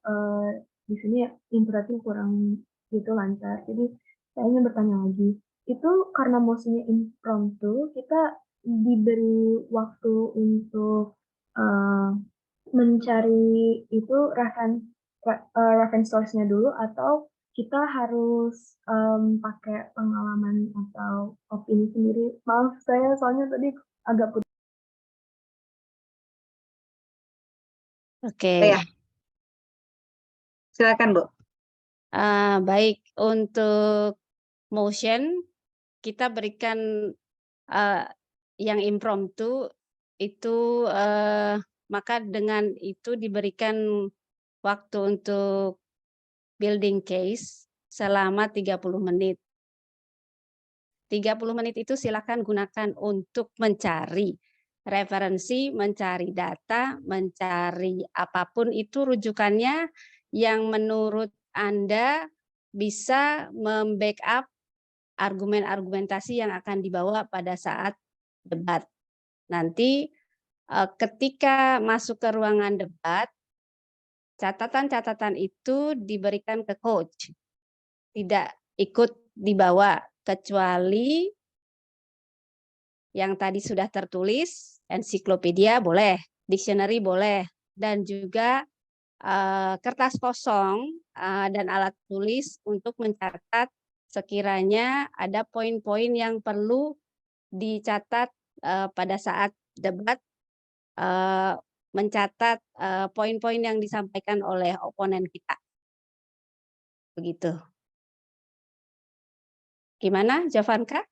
di sini internetin kurang gitu lancar, jadi saya ingin bertanya lagi. Itu karena musiknya impromptu, kita diberi waktu untuk mencari itu reference source-nya dulu, atau kita harus pakai pengalaman atau opini sendiri. Maaf saya soalnya tadi agak putus. Oke. Ya, silakan Bu. Baik, untuk motion kita berikan yang impromptu itu maka dengan itu diberikan waktu untuk building case selama 30 menit. 30 menit itu silakan gunakan untuk mencari referensi, mencari data, mencari apapun itu rujukannya yang menurut Anda bisa membackup argumen-argumentasi yang akan dibawa pada saat debat. Nanti ketika masuk ke ruangan debat, catatan-catatan itu diberikan ke coach, tidak ikut dibawa, kecuali yang tadi sudah tertulis, ensiklopedia boleh, dictionary boleh, dan juga kertas kosong dan alat tulis untuk mencatat sekiranya ada poin-poin yang perlu dicatat pada saat debat, mencatat poin-poin yang disampaikan oleh oponen kita. Begitu. Gimana, Jovanka?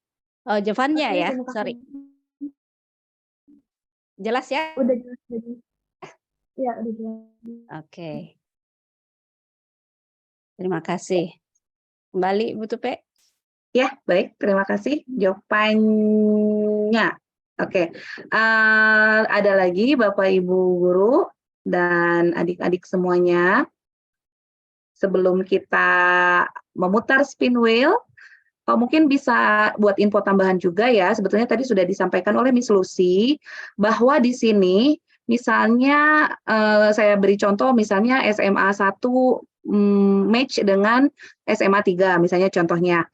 Oh, Jovannya Oke, ya, terima kasih. sorry. Jelas ya? Udah jelas. Iya, udah jelas. Oke. Terima kasih. Kembali, Bu Tupe. Ya, baik. Terima kasih jawabannya. Oke. Ada lagi Bapak Ibu guru dan adik-adik semuanya. Sebelum kita memutar spin wheel, mungkin bisa buat info tambahan juga ya. Sebetulnya tadi sudah disampaikan oleh Miss Lucy bahwa di sini misalnya saya beri contoh misalnya SMA 1 match dengan SMA 3 misalnya contohnya.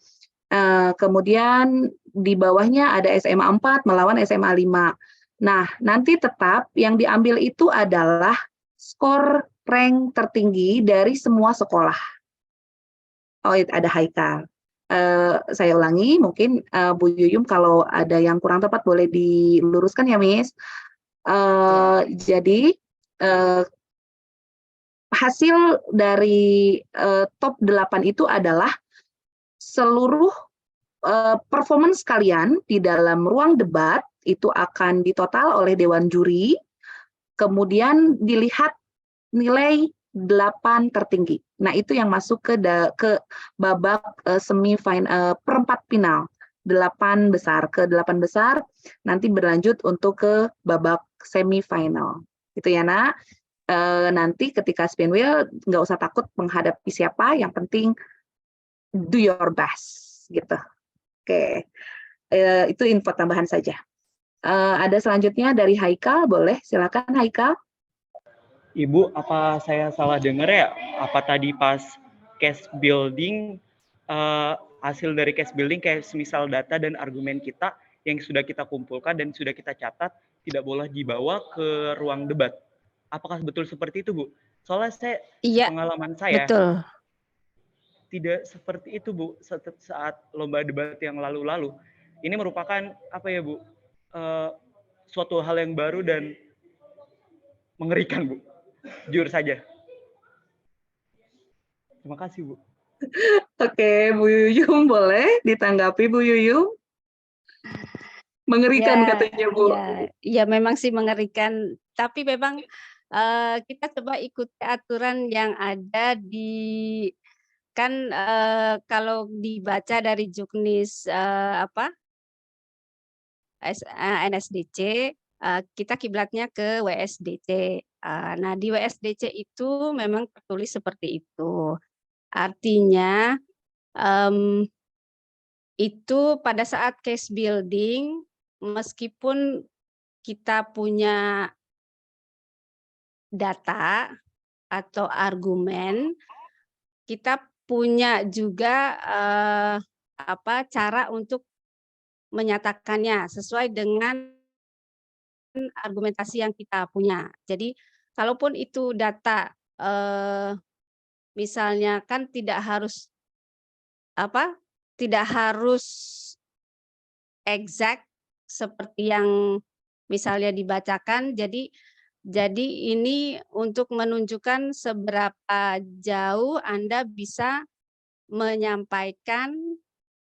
Kemudian di bawahnya ada SMA 4 melawan SMA 5. Nah, nanti tetap yang diambil itu adalah skor rank tertinggi dari semua sekolah. Oh, ada Haikal. Saya ulangi, mungkin Bu Yuyum kalau ada yang kurang tepat boleh diluruskan ya, Miss. Jadi hasil dari top 8 itu adalah seluruh performance kalian di dalam ruang debat itu akan ditotal oleh Dewan Juri, kemudian dilihat nilai 8 tertinggi. Nah, itu yang masuk ke babak semifinal perempat final. 8 besar ke 8 besar nanti berlanjut untuk ke babak semifinal. Itu ya, Nak. Nanti ketika spin wheel nggak usah takut menghadapi siapa, yang penting do your best gitu. Oke. Itu info tambahan saja. Ada selanjutnya dari Haikal, boleh silakan Haikal. Ibu, apa saya salah dengar ya? Apa tadi pas case building, hasil dari case building kayak misal data dan argumen kita yang sudah kita kumpulkan dan sudah kita catat tidak boleh dibawa ke ruang debat. Apakah betul seperti itu, Bu? Soalnya pengalaman saya betul. Tidak seperti itu, Bu, saat lomba debat yang lalu-lalu. Ini merupakan apa ya, Bu? Suatu hal yang baru dan mengerikan, Bu. Jujur saja. Terima kasih, Bu. Oke, Bu Yuyum boleh ditanggapi, Bu Yuyum? Mengerikan Ya, katanya, Bu. ya memang sih mengerikan. Tapi memang kita coba ikuti aturan yang ada di kan kalau dibaca dari Juknis NSDC, kita kiblatnya ke WSDC. Nah, di WSDC itu memang tertulis seperti itu. Artinya itu pada saat case building, meskipun kita punya data atau argumen, kita punya juga cara untuk menyatakannya sesuai dengan argumentasi yang kita punya. Jadi, kalaupun itu data misalnya kan tidak harus tidak harus exact seperti yang misalnya dibacakan. Jadi ini untuk menunjukkan seberapa jauh Anda bisa menyampaikan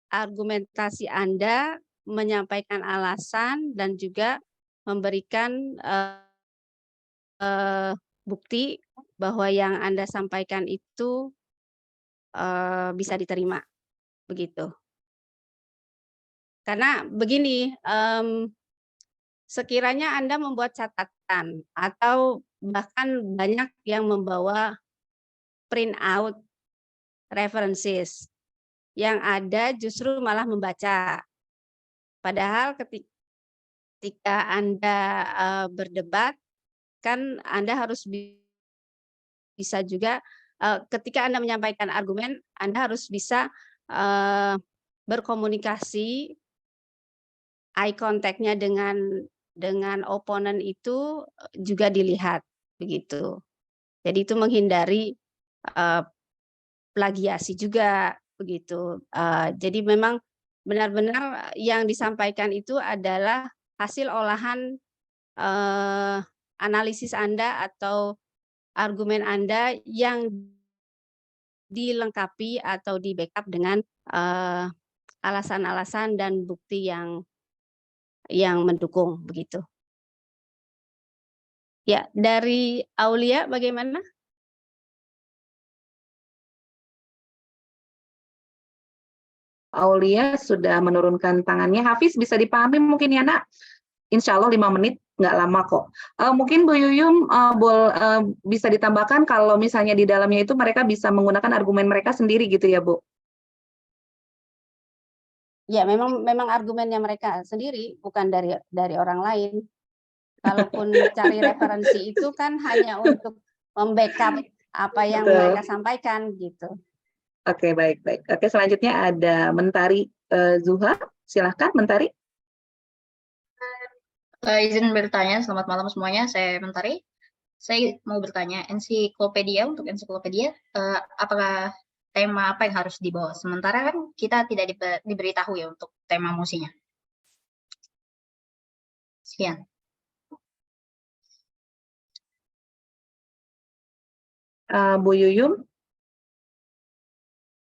argumentasi Anda, menyampaikan alasan, dan juga memberikan bukti bahwa yang Anda sampaikan itu bisa diterima, begitu. Karena begini, sekiranya Anda membuat catatan atau bahkan banyak yang membawa print out references, yang ada justru malah membaca. Padahal ketika Anda berdebat, kan Anda harus bisa juga, ketika Anda menyampaikan argumen, Anda harus bisa berkomunikasi, eye contact-nya dengan oponen itu juga dilihat, begitu. Jadi itu menghindari plagiasi juga, begitu. Jadi memang benar-benar yang disampaikan itu adalah hasil olahan analisis Anda atau argumen Anda yang dilengkapi atau di-backup dengan alasan-alasan dan bukti yang mendukung, begitu. Ya, dari Aulia bagaimana? Aulia sudah menurunkan tangannya. Hafiz bisa dipahami mungkin ya nak? Insya Allah 5 menit, nggak lama kok. Mungkin Bu Yuyum bisa ditambahkan kalau misalnya di dalamnya itu mereka bisa menggunakan argumen mereka sendiri gitu ya Bu? Ya, memang argumennya mereka sendiri, bukan dari orang lain. Kalaupun cari referensi itu kan hanya untuk membackup apa yang mereka sampaikan gitu. Oke, baik. Oke, selanjutnya ada Mentari Zuha. Silahkan Mentari. Izin bertanya, selamat malam semuanya. Saya Mentari. Saya mau bertanya, untuk ensiklopedia, apakah tema apa yang harus dibawa? Sementara kan kita tidak diberitahu ya untuk tema musinya. Sekian. Bu Yuyum.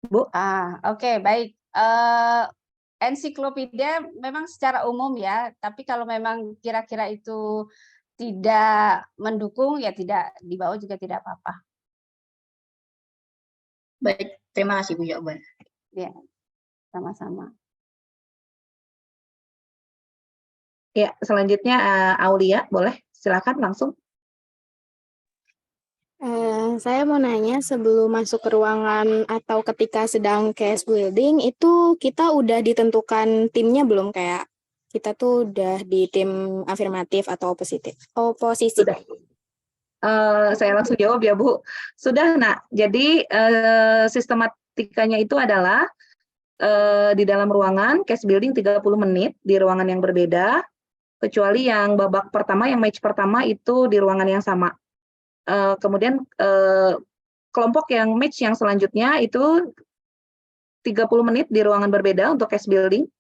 Bu. Oke, baik. Ensiklopedia memang secara umum ya, tapi kalau memang kira-kira itu tidak mendukung ya tidak dibawa juga tidak apa-apa. Baik, terima kasih Bu jawaban. Ya, sama-sama. Ya, selanjutnya Aulia, boleh silakan langsung. Saya mau nanya, sebelum masuk ke ruangan atau ketika sedang case building, itu kita udah ditentukan timnya belum? Kayak kita tuh udah di tim afirmatif atau oposisi? Sudah. Saya langsung jawab ya Bu. Sudah nak, jadi sistematikanya itu adalah di dalam ruangan case building 30 menit di ruangan yang berbeda, kecuali yang babak pertama, yang match pertama itu di ruangan yang sama. Kemudian kelompok yang match yang selanjutnya itu 30 menit di ruangan berbeda untuk case building,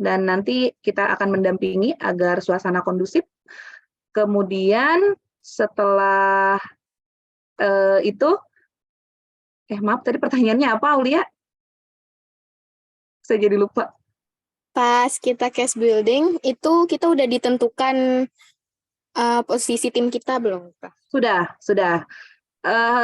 dan nanti kita akan mendampingi agar suasana kondusif. Kemudian setelah itu, maaf tadi pertanyaannya apa Aulia? Saya jadi lupa. Pas kita case building, itu kita udah ditentukan posisi tim kita belum? Sudah.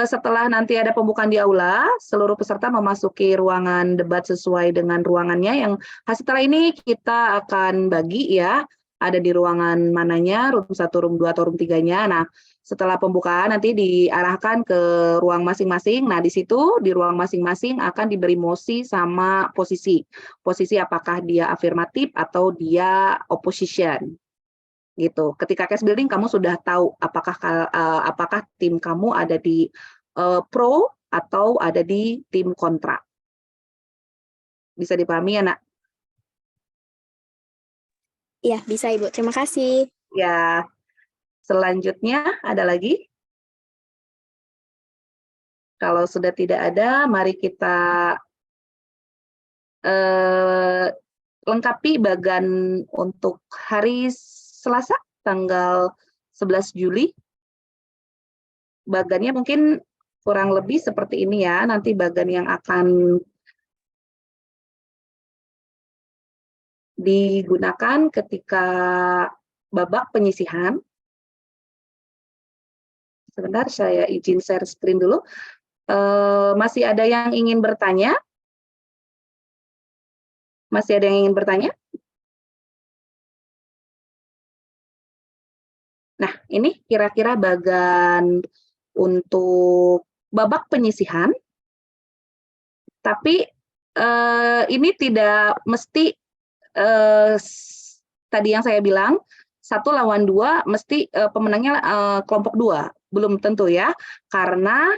Setelah nanti ada pembukaan di aula, seluruh peserta memasuki ruangan debat sesuai dengan ruangannya yang setelah ini kita akan bagi ya, ada di ruangan mananya, room 1, room 2, atau room 3-nya. Nah, setelah pembukaan nanti diarahkan ke ruang masing-masing. Nah, di situ di ruang masing-masing akan diberi mosi sama posisi. Posisi apakah dia afirmatif atau dia opposition. Gitu. Ketika case building kamu sudah tahu apakah tim kamu ada di pro atau ada di tim kontra. Bisa dipahami ya, Nak? Iya, bisa Ibu. Terima kasih. Ya. Selanjutnya ada lagi? Kalau sudah tidak ada, mari kita lengkapi bagan untuk hari Selasa tanggal 11 Juli. Bagannya mungkin kurang lebih seperti ini ya, nanti bagan yang akan digunakan ketika babak penyisihan. Sebentar, saya izin share screen dulu. Masih ada yang ingin bertanya? Masih ada yang ingin bertanya? Nah, ini kira-kira bagan untuk babak penyisihan. Tapi ini tidak mesti tadi yang saya bilang 1 lawan 2 mesti pemenangnya kelompok 2. Belum tentu ya, karena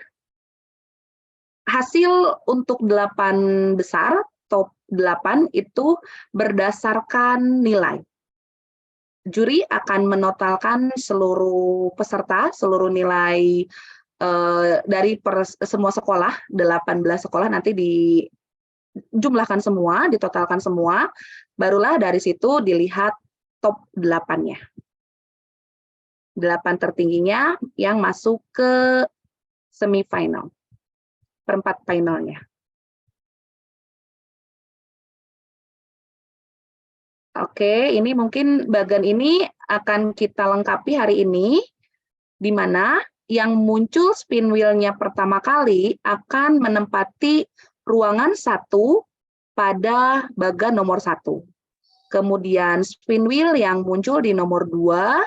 hasil untuk 8 besar, top 8 itu berdasarkan nilai. Juri akan menotalkan seluruh peserta, seluruh nilai dari semua sekolah, 18 sekolah nanti dijumlahkan semua, ditotalkan semua, barulah dari situ dilihat top 8-nya. 8 tertingginya yang masuk ke semifinal, perempat finalnya. Oke, ini mungkin bagan ini akan kita lengkapi hari ini, di mana yang muncul spin wheel-nya pertama kali akan menempati ruangan 1 pada bagan nomor 1. Kemudian spin wheel yang muncul di nomor 2,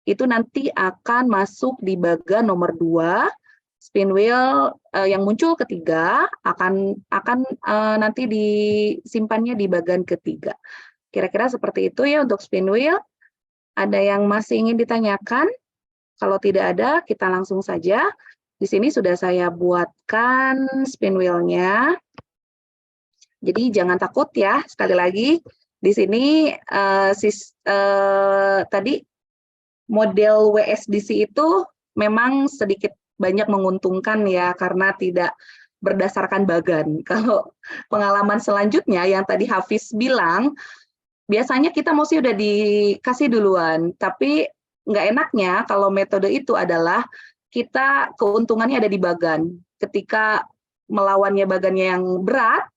itu nanti akan masuk di bagan nomor 2. Spin wheel yang muncul ketiga akan nanti disimpannya di bagan ketiga. Kira-kira seperti itu ya untuk spin wheel. Ada yang masih ingin ditanyakan? Kalau tidak ada, kita langsung saja. Di sini sudah saya buatkan spin wheel-nya. Jadi jangan takut ya, sekali lagi. Di sini tadi model WSDC itu memang sedikit banyak menguntungkan ya, karena tidak berdasarkan bagan. Kalau pengalaman selanjutnya yang tadi Hafiz bilang, biasanya kita mesti udah dikasih duluan, tapi nggak enaknya kalau metode itu adalah kita keuntungannya ada di bagan. Ketika melawannya bagannya yang berat,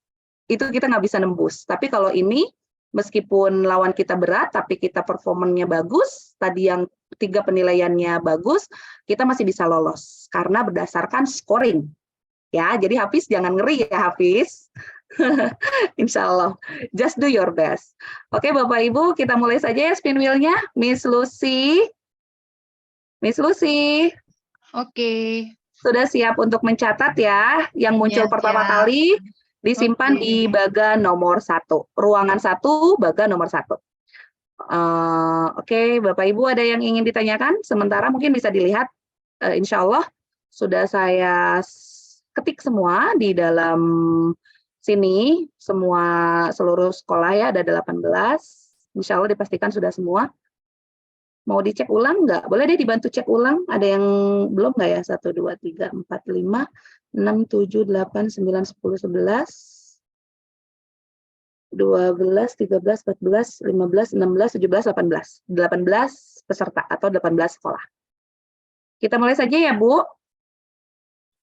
itu kita nggak bisa nembus. Tapi kalau ini, meskipun lawan kita berat, tapi kita performanya bagus, tadi yang 3 penilaiannya bagus, kita masih bisa lolos, karena berdasarkan scoring. Ya, jadi Hafiz jangan ngeri ya Hafiz. Insya Allah, just do your best. Oke Bapak Ibu, kita mulai saja ya spin wheel-nya. Miss Lucy. Miss Lucy. Oke. Sudah siap untuk mencatat ya, yang muncul Ya, pertama siap. kali disimpan di bagan nomor 1. Ruangan 1, bagan nomor 1. Oke, Bapak Ibu ada yang ingin ditanyakan? Sementara mungkin bisa dilihat, insya Allah sudah saya ketik semua di dalam sini, seluruh sekolah ya, ada 18. Insya Allah dipastikan sudah semua. Mau dicek ulang nggak? Boleh deh dibantu cek ulang. Ada yang belum nggak ya? 1, 2, 3, 4, 5, 6, 7, 8, 9, 10, 11, 12, 13, 14, 15, 16, 17, 18. 18 peserta atau 18 sekolah. Kita mulai saja ya, Bu.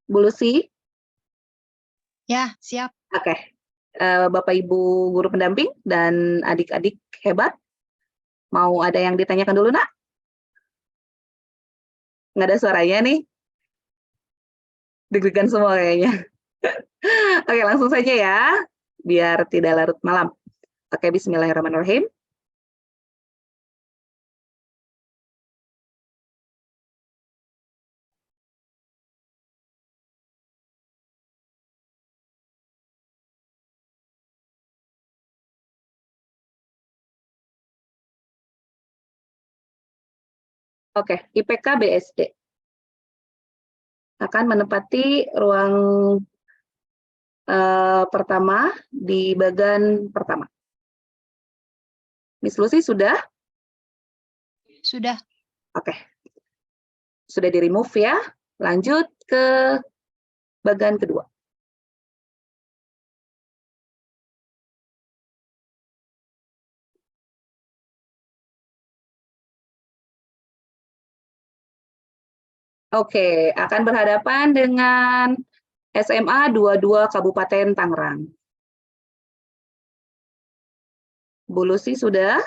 Bu Lucy. Ya, siap. Oke. Bapak Ibu guru pendamping dan adik-adik hebat. Mau ada yang ditanyakan dulu, Nak? Nggak ada suaranya nih. Deg-degan semua kayaknya. Oke, langsung saja ya, biar tidak larut malam. Oke, bismillahirrahmanirrahim. Oke, IPK BSD akan menempati ruang pertama di bagan pertama. Miss Lucy sudah? Sudah. Oke. Sudah di-remove ya. Lanjut ke bagan kedua. Oke, akan berhadapan dengan SMA 22 Kabupaten Tangerang. Bu Lucy sudah?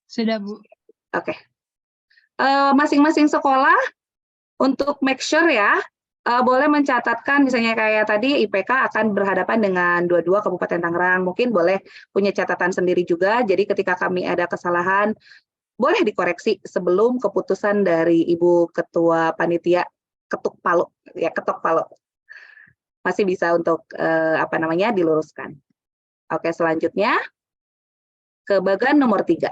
Sudah, Bu. Oke. Masing-masing sekolah untuk make sure ya, boleh mencatatkan misalnya kayak tadi IPK akan berhadapan dengan 22 Kabupaten Tangerang. Mungkin boleh punya catatan sendiri juga. Jadi ketika kami ada kesalahan, boleh dikoreksi sebelum keputusan dari Ibu Ketua Panitia ketuk palu, ya ketok palu. Masih bisa untuk diluruskan. Oke, selanjutnya ke bagan nomor 3.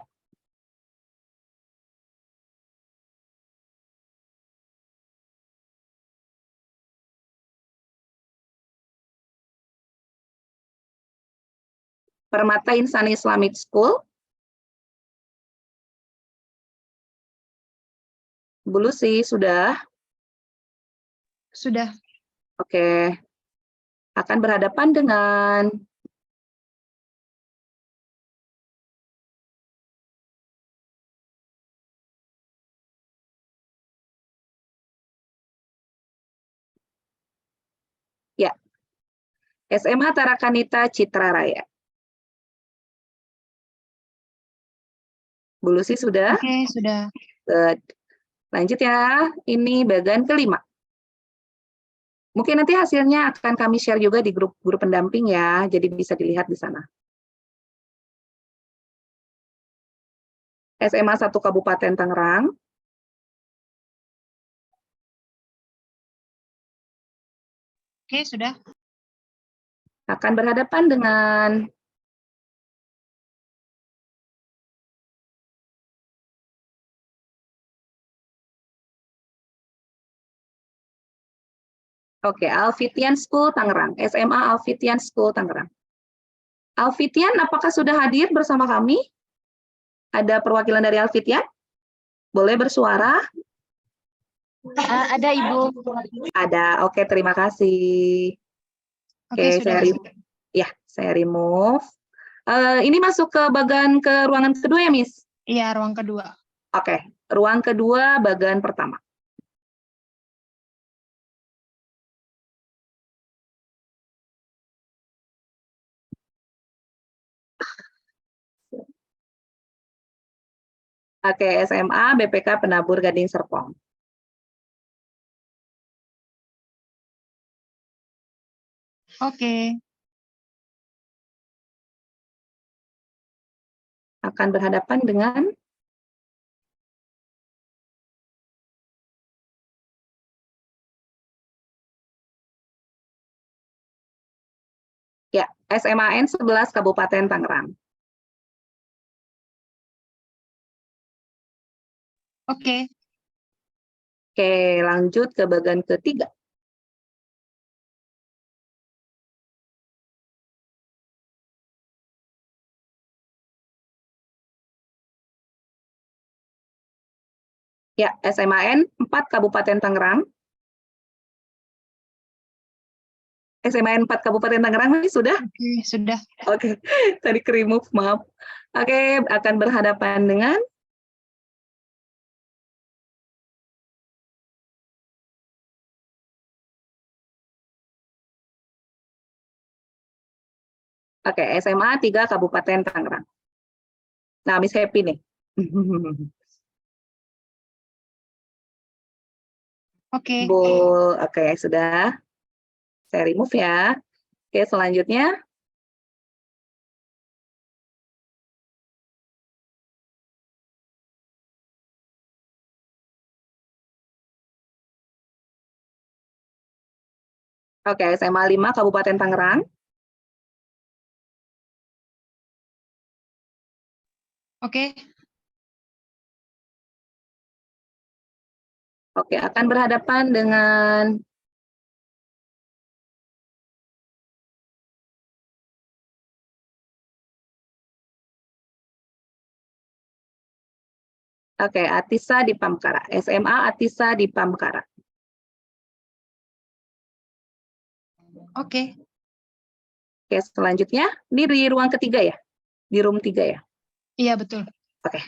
Permata Insani Islamic School. Bu Lucy, sudah? Sudah. Oke. Akan berhadapan dengan ya, SMA Tarakanita Citra Raya. Bu Lucy sudah? Oke, sudah. Good. Lanjut ya, ini bagian kelima. Mungkin nanti hasilnya akan kami share juga di grup guru pendamping ya, jadi bisa dilihat di sana. SMA 1 Kabupaten Tangerang. Oke, sudah. Akan berhadapan dengan Alfitian School Tangerang, SMA Alfitian School Tangerang. Alfitian, apakah sudah hadir bersama kami? Ada perwakilan dari Alfitian? Boleh bersuara? Ada, Ibu. Ada, oke, terima kasih. Oke, sudah. saya remove. Ini masuk ke bagian ke ruangan kedua ya, Miss? Iya, ruang kedua. Oke, ruang kedua bagian pertama. Oke, SMA BPK Penabur Gading Serpong. Oke. Akan berhadapan dengan SMAN 11 Kabupaten Tangerang. Oke. Oke, lanjut ke bagian ketiga. Ya, SMAN 4 Kabupaten Tangerang. SMAN 4 Kabupaten Tangerang ini sudah? Oke, sudah. Oke, tadi ke-remove, maaf. Oke, akan berhadapan dengan SMA 3 Kabupaten Tangerang. Nah, Miss Happy nih. Oke. Oke, sudah. Saya remove ya. Oke, selanjutnya. Oke, SMA 5 Kabupaten Tangerang. Oke. Oke, akan berhadapan dengan Atisa di Pamkara. SMA Atisa di Pamkara. Oke. Oke, selanjutnya ini di ruang ketiga ya? Di room 3 ya? Iya, betul. Oke.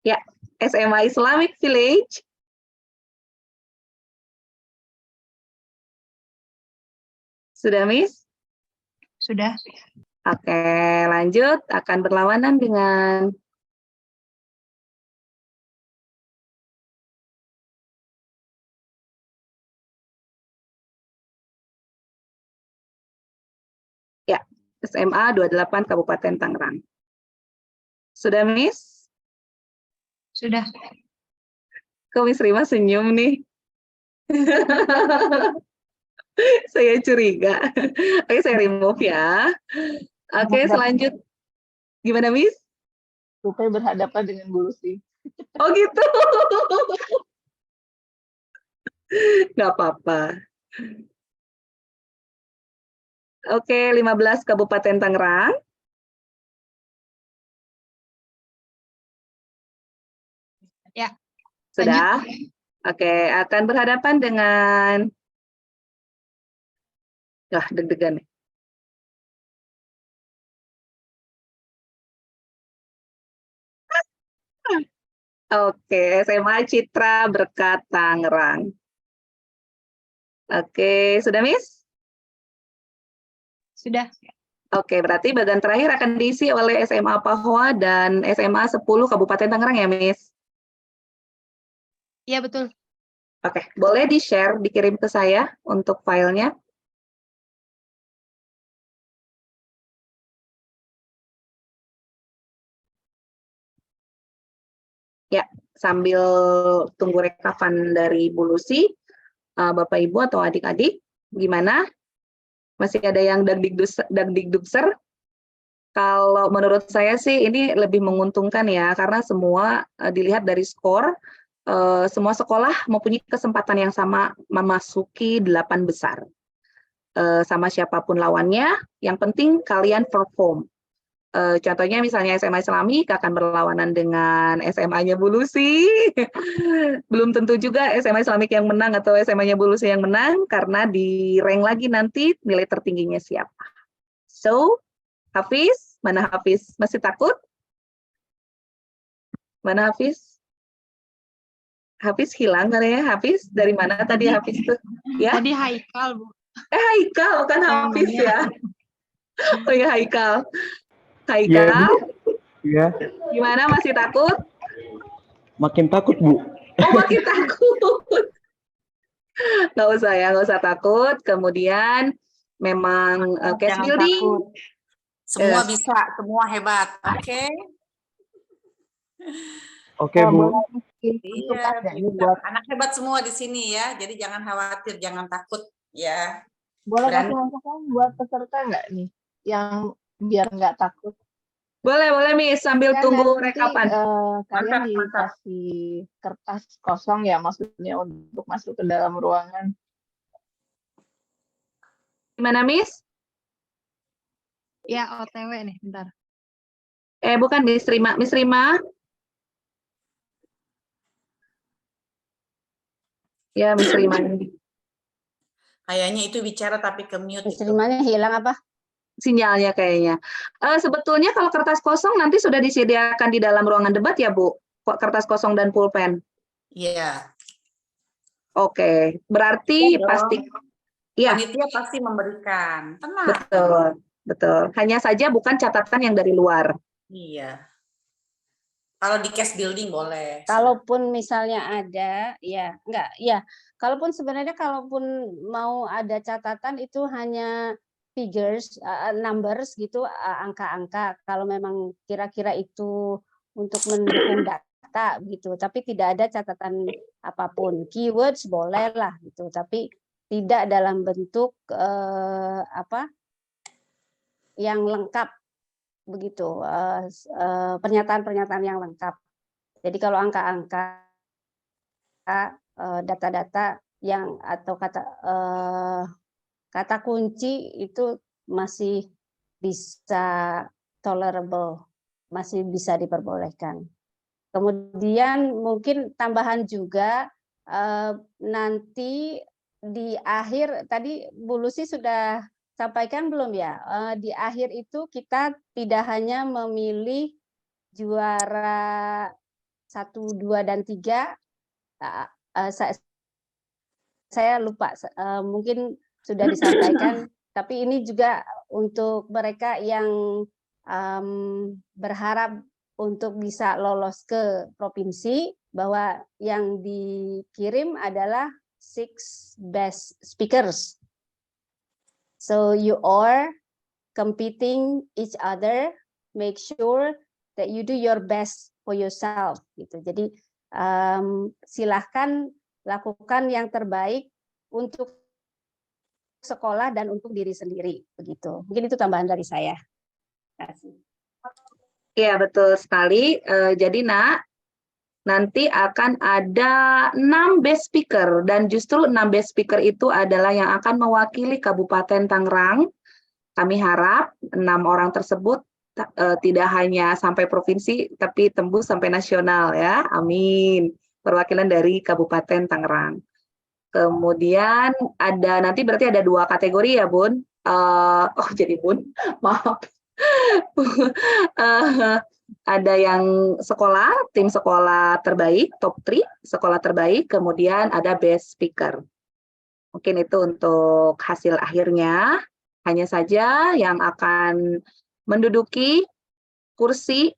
Ya, SMA Islamic Village. Sudah, Miss? Sudah. Oke, lanjut. Akan berlawanan dengan ya, SMA 28 Kabupaten Tangerang. Sudah, Miss? Sudah. Kok Miss Rima senyum nih? Saya curiga. Oke, saya remove ya. Oke, selanjut. Gimana, Miss? Tupai berhadapan dengan Bu Lucy. Oh gitu. Nggak apa-apa. Oke, 15 Kabupaten Tangerang. Ya. Sudah? Oke, akan berhadapan dengan deg-degan nih. Oke, SMA Citra Berkat Tangerang. Oke, sudah, Miss? Sudah. Oke, berarti bagian terakhir akan diisi oleh SMA Pahwa dan SMA 10 Kabupaten Tangerang ya, Miss? Iya, betul. Oke, boleh di-share, dikirim ke saya untuk filenya? Ya, sambil tunggu rekapan dari Bu Lucy, Bapak Ibu atau adik-adik, gimana? Masih ada yang dagdikdukser? Kalau menurut saya sih ini lebih menguntungkan ya, karena semua dilihat dari skor, semua sekolah mempunyai kesempatan yang sama memasuki 8 besar. Sama siapapun lawannya, yang penting kalian perform. Contohnya misalnya SMA Islamik akan berlawanan dengan SMA-nya Bu Lucy. Belum tentu juga SMA Islamik yang menang atau SMA-nya Bu Lucy yang menang, karena di rank lagi nanti nilai tertingginya siapa. So, Hafiz, mana Hafiz? Masih takut? Mana Hafiz? Hafiz hilang katanya. Hafiz, dari mana tadi Hafiz tuh? Ya? Tadi Haikal, Bu. Haikal, bukan Hafiz ya. Oh ya, Haikal. Iya, Haikal, Bu. Iya. gimana, masih takut? Makin takut, Bu. Oh, makin takut. Nggak usah ya, nggak usah takut. Kemudian memang case Jangan building. takut. Semua bisa, semua hebat. Oke. Oke, Bu. Iya, buat anak hebat semua di sini ya. Jadi jangan khawatir, jangan takut ya. Boleh Berani. kasih masukan buat peserta nggak nih? Yang biar nggak takut. Boleh, Miss, sambil Kan tunggu nanti, rekapan. Kalian dikasih kertas kosong ya, maksudnya untuk masuk ke dalam ruangan. Gimana, Miss? Ya, OTW nih, bentar. Bukan Miss Rima. Miss Rima? Ya, Miss Rima. Kayaknya itu bicara tapi ke mute. Rimanya hilang apa? Sinyalnya kayaknya. Sebetulnya kalau kertas kosong nanti sudah disediakan di dalam ruangan debat ya, Bu? Kok kertas kosong dan pulpen? Iya. Oke, berarti Iya pasti. dong. Iya. Panitia pasti memberikan. Tenang. Betul. Hanya saja bukan catatan yang dari luar. Iya. Kalau di case building boleh. Kalaupun misalnya ada, ya enggak, ya. Kalaupun mau ada catatan itu hanya figures, numbers gitu, angka-angka. Kalau memang kira-kira itu untuk mendukung data gitu, tapi tidak ada catatan apapun. Keywords boleh lah gitu, tapi tidak dalam bentuk yang lengkap begitu, pernyataan-pernyataan yang lengkap. Jadi kalau angka-angka, data-data yang atau kata kunci itu masih bisa tolerable, masih bisa diperbolehkan. Kemudian mungkin tambahan juga nanti di akhir, tadi Bu Lucy sudah sampaikan belum ya, di akhir itu kita tidak hanya memilih juara 1, 2, dan 3 saya lupa, mungkin sudah disampaikan, tapi ini juga untuk mereka yang berharap untuk bisa lolos ke provinsi, bahwa yang dikirim adalah 6 best speakers. So you are competing each other, make sure that you do your best for yourself gitu. Jadi silahkan lakukan yang terbaik untuk sekolah dan untuk diri sendiri begitu. Mungkin itu tambahan dari saya. Terima kasih. Iya, betul sekali. Jadi nanti akan ada 6 best speaker, dan justru 6 best speaker itu adalah yang akan mewakili Kabupaten Tangerang. Kami harap 6 orang tersebut tidak hanya sampai provinsi, tapi tembus sampai nasional ya. Amin. Perwakilan dari Kabupaten Tangerang. Kemudian ada nanti berarti ada 2 kategori ya, Bun. Jadi Bun, maaf. Ada yang sekolah, tim sekolah terbaik, top 3 sekolah terbaik, kemudian ada best speaker. Mungkin itu untuk hasil akhirnya. Hanya saja yang akan menduduki kursi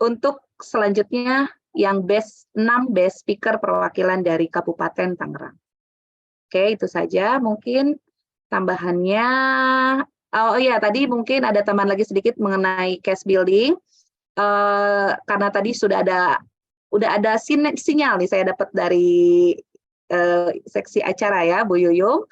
untuk selanjutnya yang 6 best speaker perwakilan dari Kabupaten Tangerang. Oke, itu saja mungkin tambahannya. Oh iya, tadi mungkin ada tambahan lagi sedikit mengenai case building. Karena tadi udah ada sinyal nih saya dapat dari seksi acara ya, Bu Yuyung.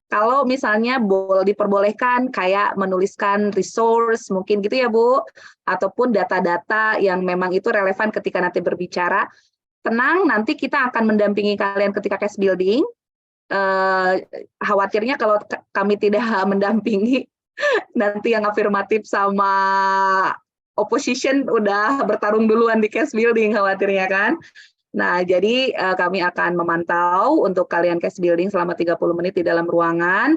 Kalau misalnya diperbolehkan kayak menuliskan resource mungkin gitu ya Bu, ataupun data-data yang memang itu relevan ketika nanti berbicara, tenang, nanti kita akan mendampingi kalian ketika case building. Khawatirnya kalau kami tidak mendampingi, nanti yang afirmatif sama opposition udah bertarung duluan di case building khawatirnya kan. Nah, jadi kami akan memantau untuk kalian case building selama 30 menit di dalam ruangan,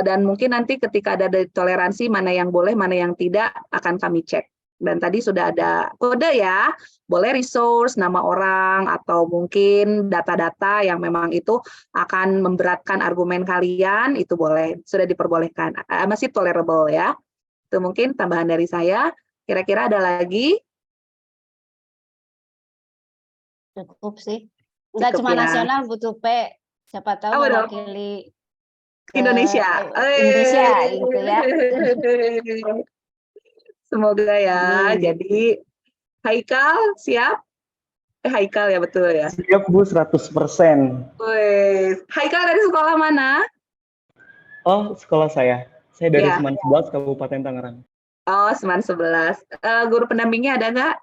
dan mungkin nanti ketika ada toleransi mana yang boleh, mana yang tidak akan kami cek. Dan tadi sudah ada kode ya, boleh resource, nama orang, atau mungkin data-data yang memang itu akan memberatkan argumen kalian, itu boleh, sudah diperbolehkan, masih tolerable ya. Itu mungkin tambahan dari saya. Kira-kira ada lagi? Cukup sih. Enggak cuma ya. nasional, Bu Tupe. Siapa tahu mewakili Indonesia. Indonesia gitu ya. Semoga ya. Jadi Haikal siap? Haikal ya, betul ya. Siap Bu, 100%. Wih. Haikal dari sekolah mana? Oh, sekolah saya. Saya dari Ya. Seman 11, Kabupaten Tangerang. Oh, Seman 11. Guru pendampingnya ada nggak?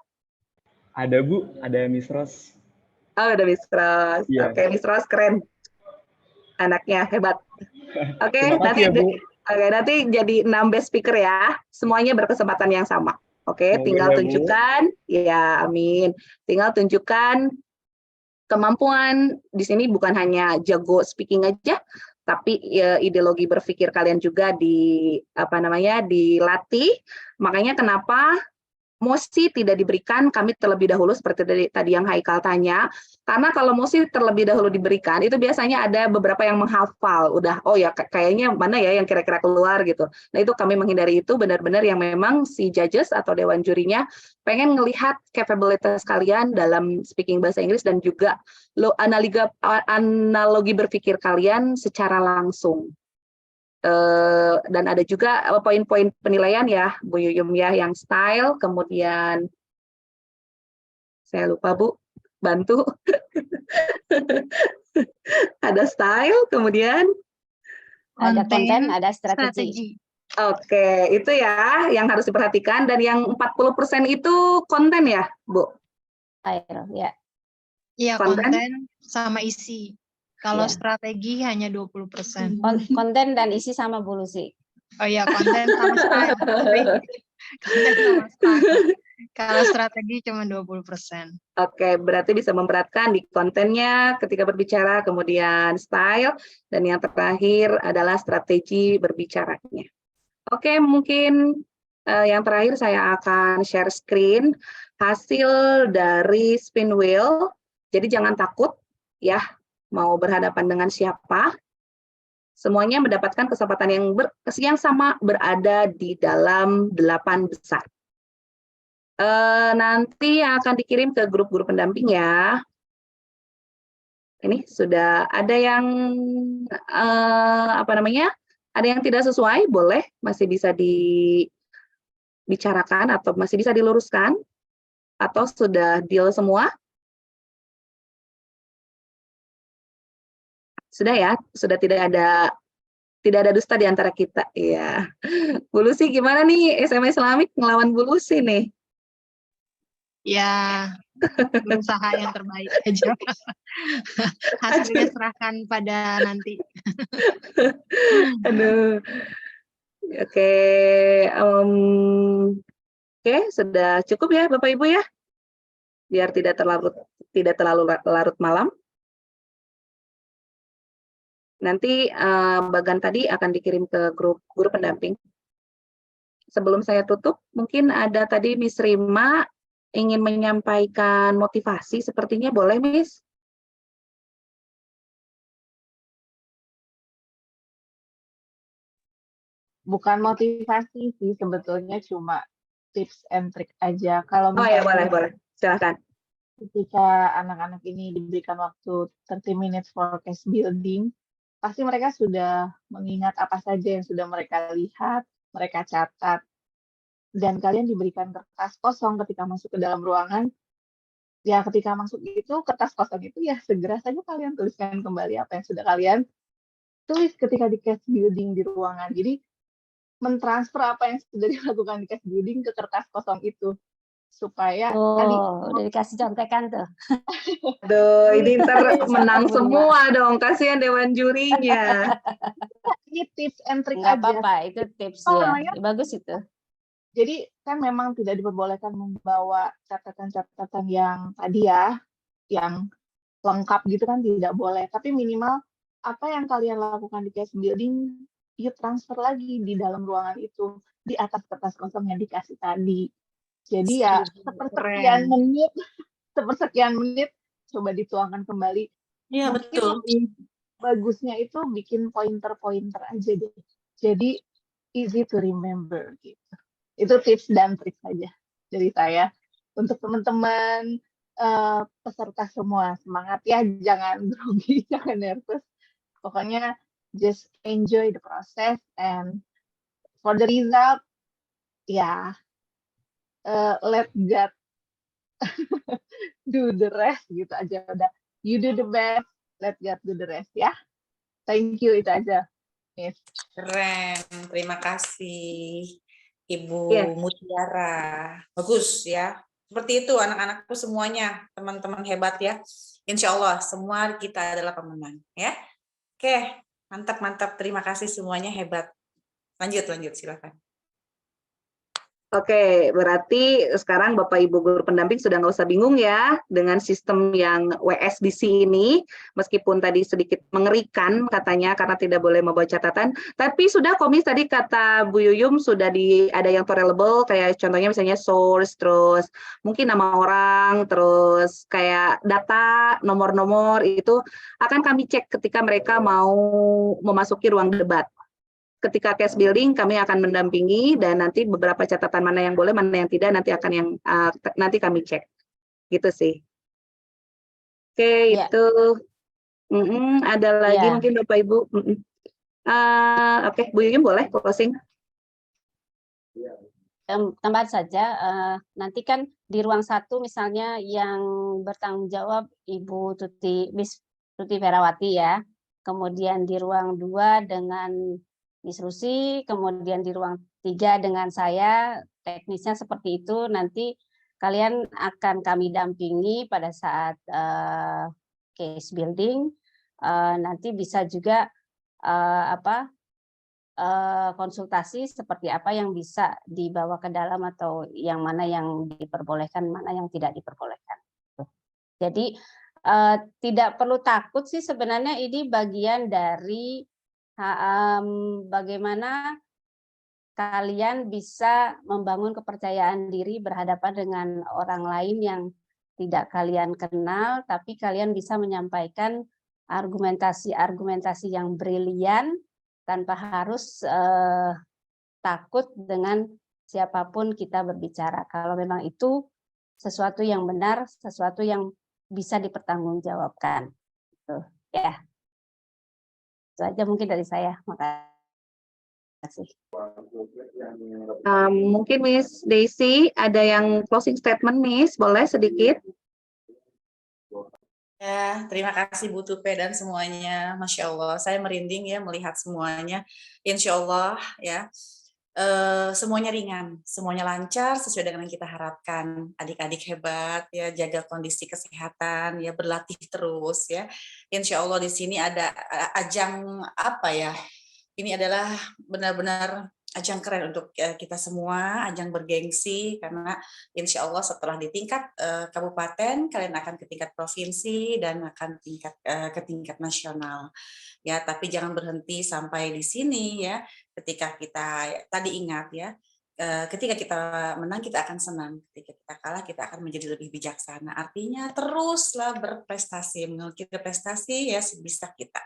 Ada Bu, ada Miss Ros. Oh, ada Miss Ros. Iya. Oke, Miss Ros keren. Anaknya hebat. Oke, Terima kasih ya, Bu. nanti jadi 6 best speaker ya. Semuanya berkesempatan yang sama. Oke, Semoga tinggal ya, Bu. tunjukkan. Ya, amin. Tinggal tunjukkan kemampuan di sini bukan hanya jago speaking aja, tapi ideologi berpikir kalian juga dilatih. Makanya kenapa mosi tidak diberikan kami terlebih dahulu seperti tadi yang Haikal tanya, karena kalau mosi terlebih dahulu diberikan itu biasanya ada beberapa yang menghafal, udah oh ya kayaknya mana ya yang kira-kira keluar gitu. Nah itu kami menghindari itu, benar-benar yang memang si judges atau dewan jurinya pengen ngelihat capabilities kalian dalam speaking bahasa Inggris dan juga analogi berpikir kalian secara langsung. Dan ada juga poin-poin penilaian ya Bu Yuyum ya, yang style, kemudian saya lupa Bu, bantu. Ada style, kemudian ada konten, ada strategi. Oke, itu ya yang harus diperhatikan, dan yang 40% itu konten ya Bu? Style, ya. Iya, Konten? konten sama isi. Kalau Ya. strategi hanya 20%. Konten dan isi sama Bu Lucy. Oh iya, konten sama style. Konten sama style. Kalau strategi cuma 20%. Oke, berarti bisa memberatkan di kontennya ketika berbicara, kemudian style, dan yang terakhir adalah strategi berbicaranya. Oke, mungkin Yang terakhir saya akan share screen hasil dari spin wheel. Jadi jangan takut ya mau berhadapan dengan siapa. Semuanya mendapatkan kesempatan yang sama berada di dalam 8 besar. Nanti akan dikirim ke grup guru pendamping ya. Ini sudah ada yang ada yang tidak sesuai, boleh masih bisa dibicarakan atau masih bisa diluruskan, atau sudah deal semua? Sudah ya, sudah tidak ada dusta di antara kita. Iya. Bu Lucy gimana nih SMA Islamik ngelawan Bu Lucy nih? Ya, berusaha yang terbaik aja. Hasilnya serahkan pada nanti. Aduh. Oke, sudah cukup ya Bapak Ibu ya, biar tidak terlalu larut malam. Nanti bagan tadi akan dikirim ke grup guru pendamping. Sebelum saya tutup, mungkin ada tadi Miss Rima ingin menyampaikan motivasi, sepertinya boleh Miss? Bukan motivasi sih, sebetulnya cuma tips and trick aja. Kalau Oh ya, misalnya boleh. Silakan. ketika anak-anak ini diberikan waktu 30 minutes for case building, pasti mereka sudah mengingat apa saja yang sudah mereka lihat, mereka catat, dan kalian diberikan kertas kosong ketika masuk ke dalam ruangan. Ya, ketika masuk itu, kertas kosong itu ya segera saja kalian tuliskan kembali apa yang sudah kalian tulis ketika di case building di ruangan. Jadi, mentransfer apa yang sudah dilakukan di case building ke kertas kosong itu. Supaya tadi. Udah dikasih contekan tuh. Aduh, ini ntar menang semua dong, kasihan dewan jurinya. Ini tips and trick Nggak aja. apa-apa, itu tips ya. Bagus itu. Jadi kan memang tidak diperbolehkan membawa catatan-catatan yang tadi ya, yang lengkap gitu kan tidak boleh. Tapi minimal apa yang kalian lakukan di case building, you transfer lagi di dalam ruangan itu, di atas kertas kosong yang dikasih tadi. Jadi ya sepersekian menit coba dituangkan kembali. Iya, betul. Bagusnya itu bikin pointer-pointer aja deh. Jadi easy to remember gitu. Itu tips dan trik saja dari saya. Untuk teman-teman peserta semua, semangat ya, jangan grogi, jangan nervous. Pokoknya just enjoy the process, and for the result, ya let God do the rest gitu aja udah. You do the best, let God do the rest ya. Thank you, itu aja. Yes. Keren, terima kasih Ibu Mutiara. Bagus ya. Seperti itu anak-anakku semuanya, teman-teman hebat ya. Insya Allah semua kita adalah pemenang ya. Oke, mantap. Terima kasih semuanya hebat. Lanjut silakan. Oke, berarti sekarang Bapak Ibu guru pendamping sudah nggak usah bingung ya dengan sistem yang WSDC ini, meskipun tadi sedikit mengerikan katanya karena tidak boleh membawa catatan, tapi sudah komis tadi kata Bu Yuyum sudah ada yang tolerable, kayak contohnya misalnya source, terus mungkin nama orang, terus kayak data, nomor-nomor itu akan kami cek ketika mereka mau memasuki ruang debat. Ketika case building kami akan mendampingi dan nanti beberapa catatan mana yang boleh, mana yang tidak nanti akan nanti kami cek. Gitu sih. Oke, itu. Ada lagi mungkin Bapak Ibu. Oke, Bu Yuyum boleh closing. Tambahan saja, nanti kan di ruang 1 misalnya yang bertanggung jawab Ibu Miss Tuti Ferawati ya. Kemudian di ruang 2 dengan Miss Rusi, kemudian di ruang 3 dengan saya, teknisnya seperti itu. Nanti kalian akan kami dampingi pada saat case building. Nanti bisa juga konsultasi seperti apa yang bisa dibawa ke dalam atau yang mana yang diperbolehkan, mana yang tidak diperbolehkan. Jadi tidak perlu takut sih, sebenarnya ini bagian dari bagaimana kalian bisa membangun kepercayaan diri berhadapan dengan orang lain yang tidak kalian kenal, tapi kalian bisa menyampaikan argumentasi-argumentasi yang brilian tanpa harus takut dengan siapapun kita berbicara. Kalau memang itu sesuatu yang benar, sesuatu yang bisa dipertanggungjawabkan. Tuh, ya. Itu aja mungkin dari saya. Makasih. Mungkin Miss Daisy ada yang closing statement, Miss, boleh sedikit? Ya, terima kasih Bu Tupe dan semuanya. Masya Allah, saya merinding ya melihat semuanya. Insya Allah ya, semuanya ringan, semuanya lancar sesuai dengan yang kita harapkan. Adik-adik hebat ya, jaga kondisi kesehatan ya, berlatih terus ya. Insya Allah di sini ada ajang apa ya? Ini adalah benar-benar ajang keren untuk kita semua, ajang bergengsi, karena insya Allah setelah di tingkat kabupaten, kalian akan ke tingkat provinsi dan akan ke tingkat nasional. Ya, tapi jangan berhenti sampai di sini ya. Ketika kita tadi ingat ya, ketika kita menang kita akan senang, ketika kita kalah kita akan menjadi lebih bijaksana. Artinya teruslah berprestasi, mengukir prestasi ya sebisa kita.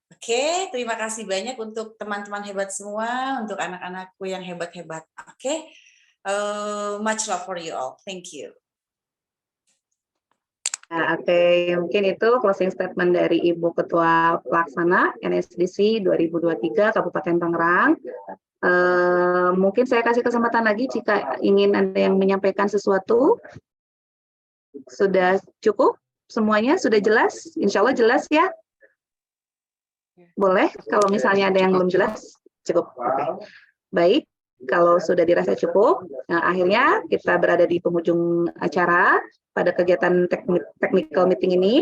Oke, terima kasih banyak untuk teman-teman hebat semua, untuk anak-anakku yang hebat-hebat. Oke, much love for you all. Thank you. Nah, oke, mungkin itu closing statement dari Ibu Ketua Pelaksana NSDC 2023 Kabupaten Tangerang. Mungkin saya kasih kesempatan lagi jika ingin ada yang menyampaikan sesuatu. Sudah cukup? Semuanya sudah jelas? Insya Allah jelas ya? Boleh, kalau misalnya ada yang belum jelas, cukup. Oke. Baik, kalau sudah dirasa cukup, nah, akhirnya kita berada di penghujung acara pada kegiatan technical meeting ini.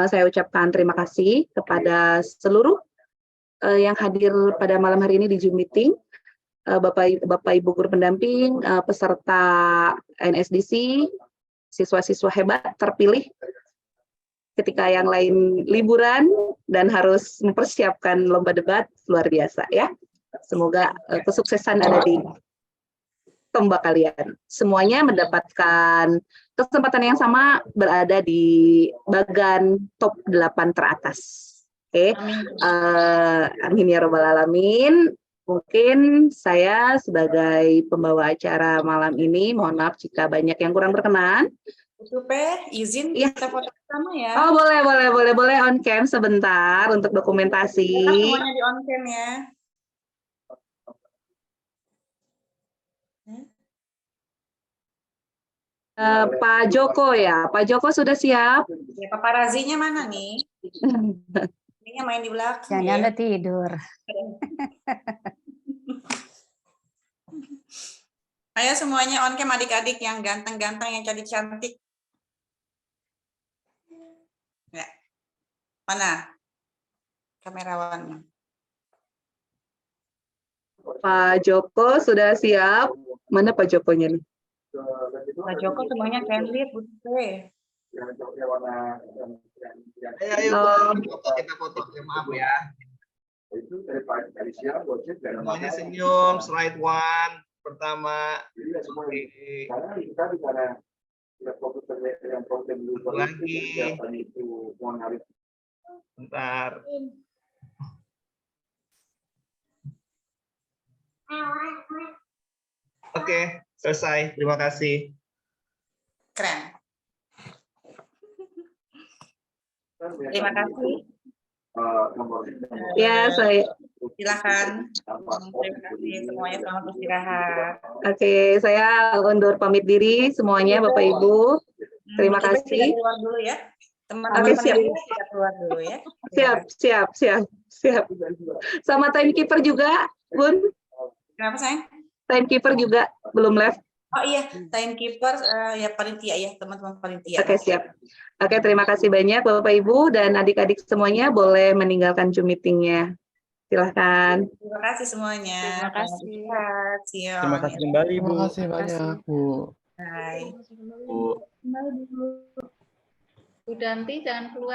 Saya ucapkan terima kasih kepada seluruh yang hadir pada malam hari ini di Zoom meeting, Bapak Ibu guru pendamping, peserta NSDC, siswa-siswa hebat terpilih ketika yang lain liburan dan harus mempersiapkan lomba debat, luar biasa ya. Semoga kesuksesan ada di tombak kalian. Semuanya mendapatkan kesempatan yang sama berada di bagan top 8 teratas. Oke. Amin ya robbal alamin. Mungkin saya sebagai pembawa acara malam ini, mohon maaf jika banyak yang kurang berkenan. Tupe, izin ya. kita foto bersama ya. Oh, boleh on cam sebentar untuk dokumentasi. Semuanya di on cam ya. Pak Joko ya, Pak Joko sudah siap? Ya, paparazinya mana nih? Ini main di belakang. Jangan udah tidur. Ayo semuanya on cam adik-adik yang ganteng-ganteng, yang cantik-cantik. Ya. Mana kamerawannya? Pak Joko sudah siap. Mana Pak Jokonya nih? Pak Joko semuanya candid, Bute. Ayo, kita foto. Maaf ya. Semuanya senyum, slide one. Pertama. Lagi. Bentar. Oke, selesai. Terima kasih. Keren. Terima kasih. Ya, saya. Silakan. Terima kasih semuanya, selamat beristirahat. Oke, saya undur pamit diri semuanya, Bapak Ibu. Terima kasih. Keluar dulu ya. Teman-teman siap. kita keluar dulu ya. Siap. Sama timekeeper juga, Bun. Kenapa sayang? Timekeeper juga belum left. Oh iya, timekeeper ya panitia ya, teman-teman panitia. Oke, siap. Oke, terima kasih banyak Bapak Ibu dan adik-adik semuanya boleh meninggalkan Zoom meeting-nya. Silahkan. Terima kasih semuanya. Terima kasih. Terima kasih kembali, Bu. Terima kasih banyak, Bu. Hai. Bu. Bu Danti jangan keluar.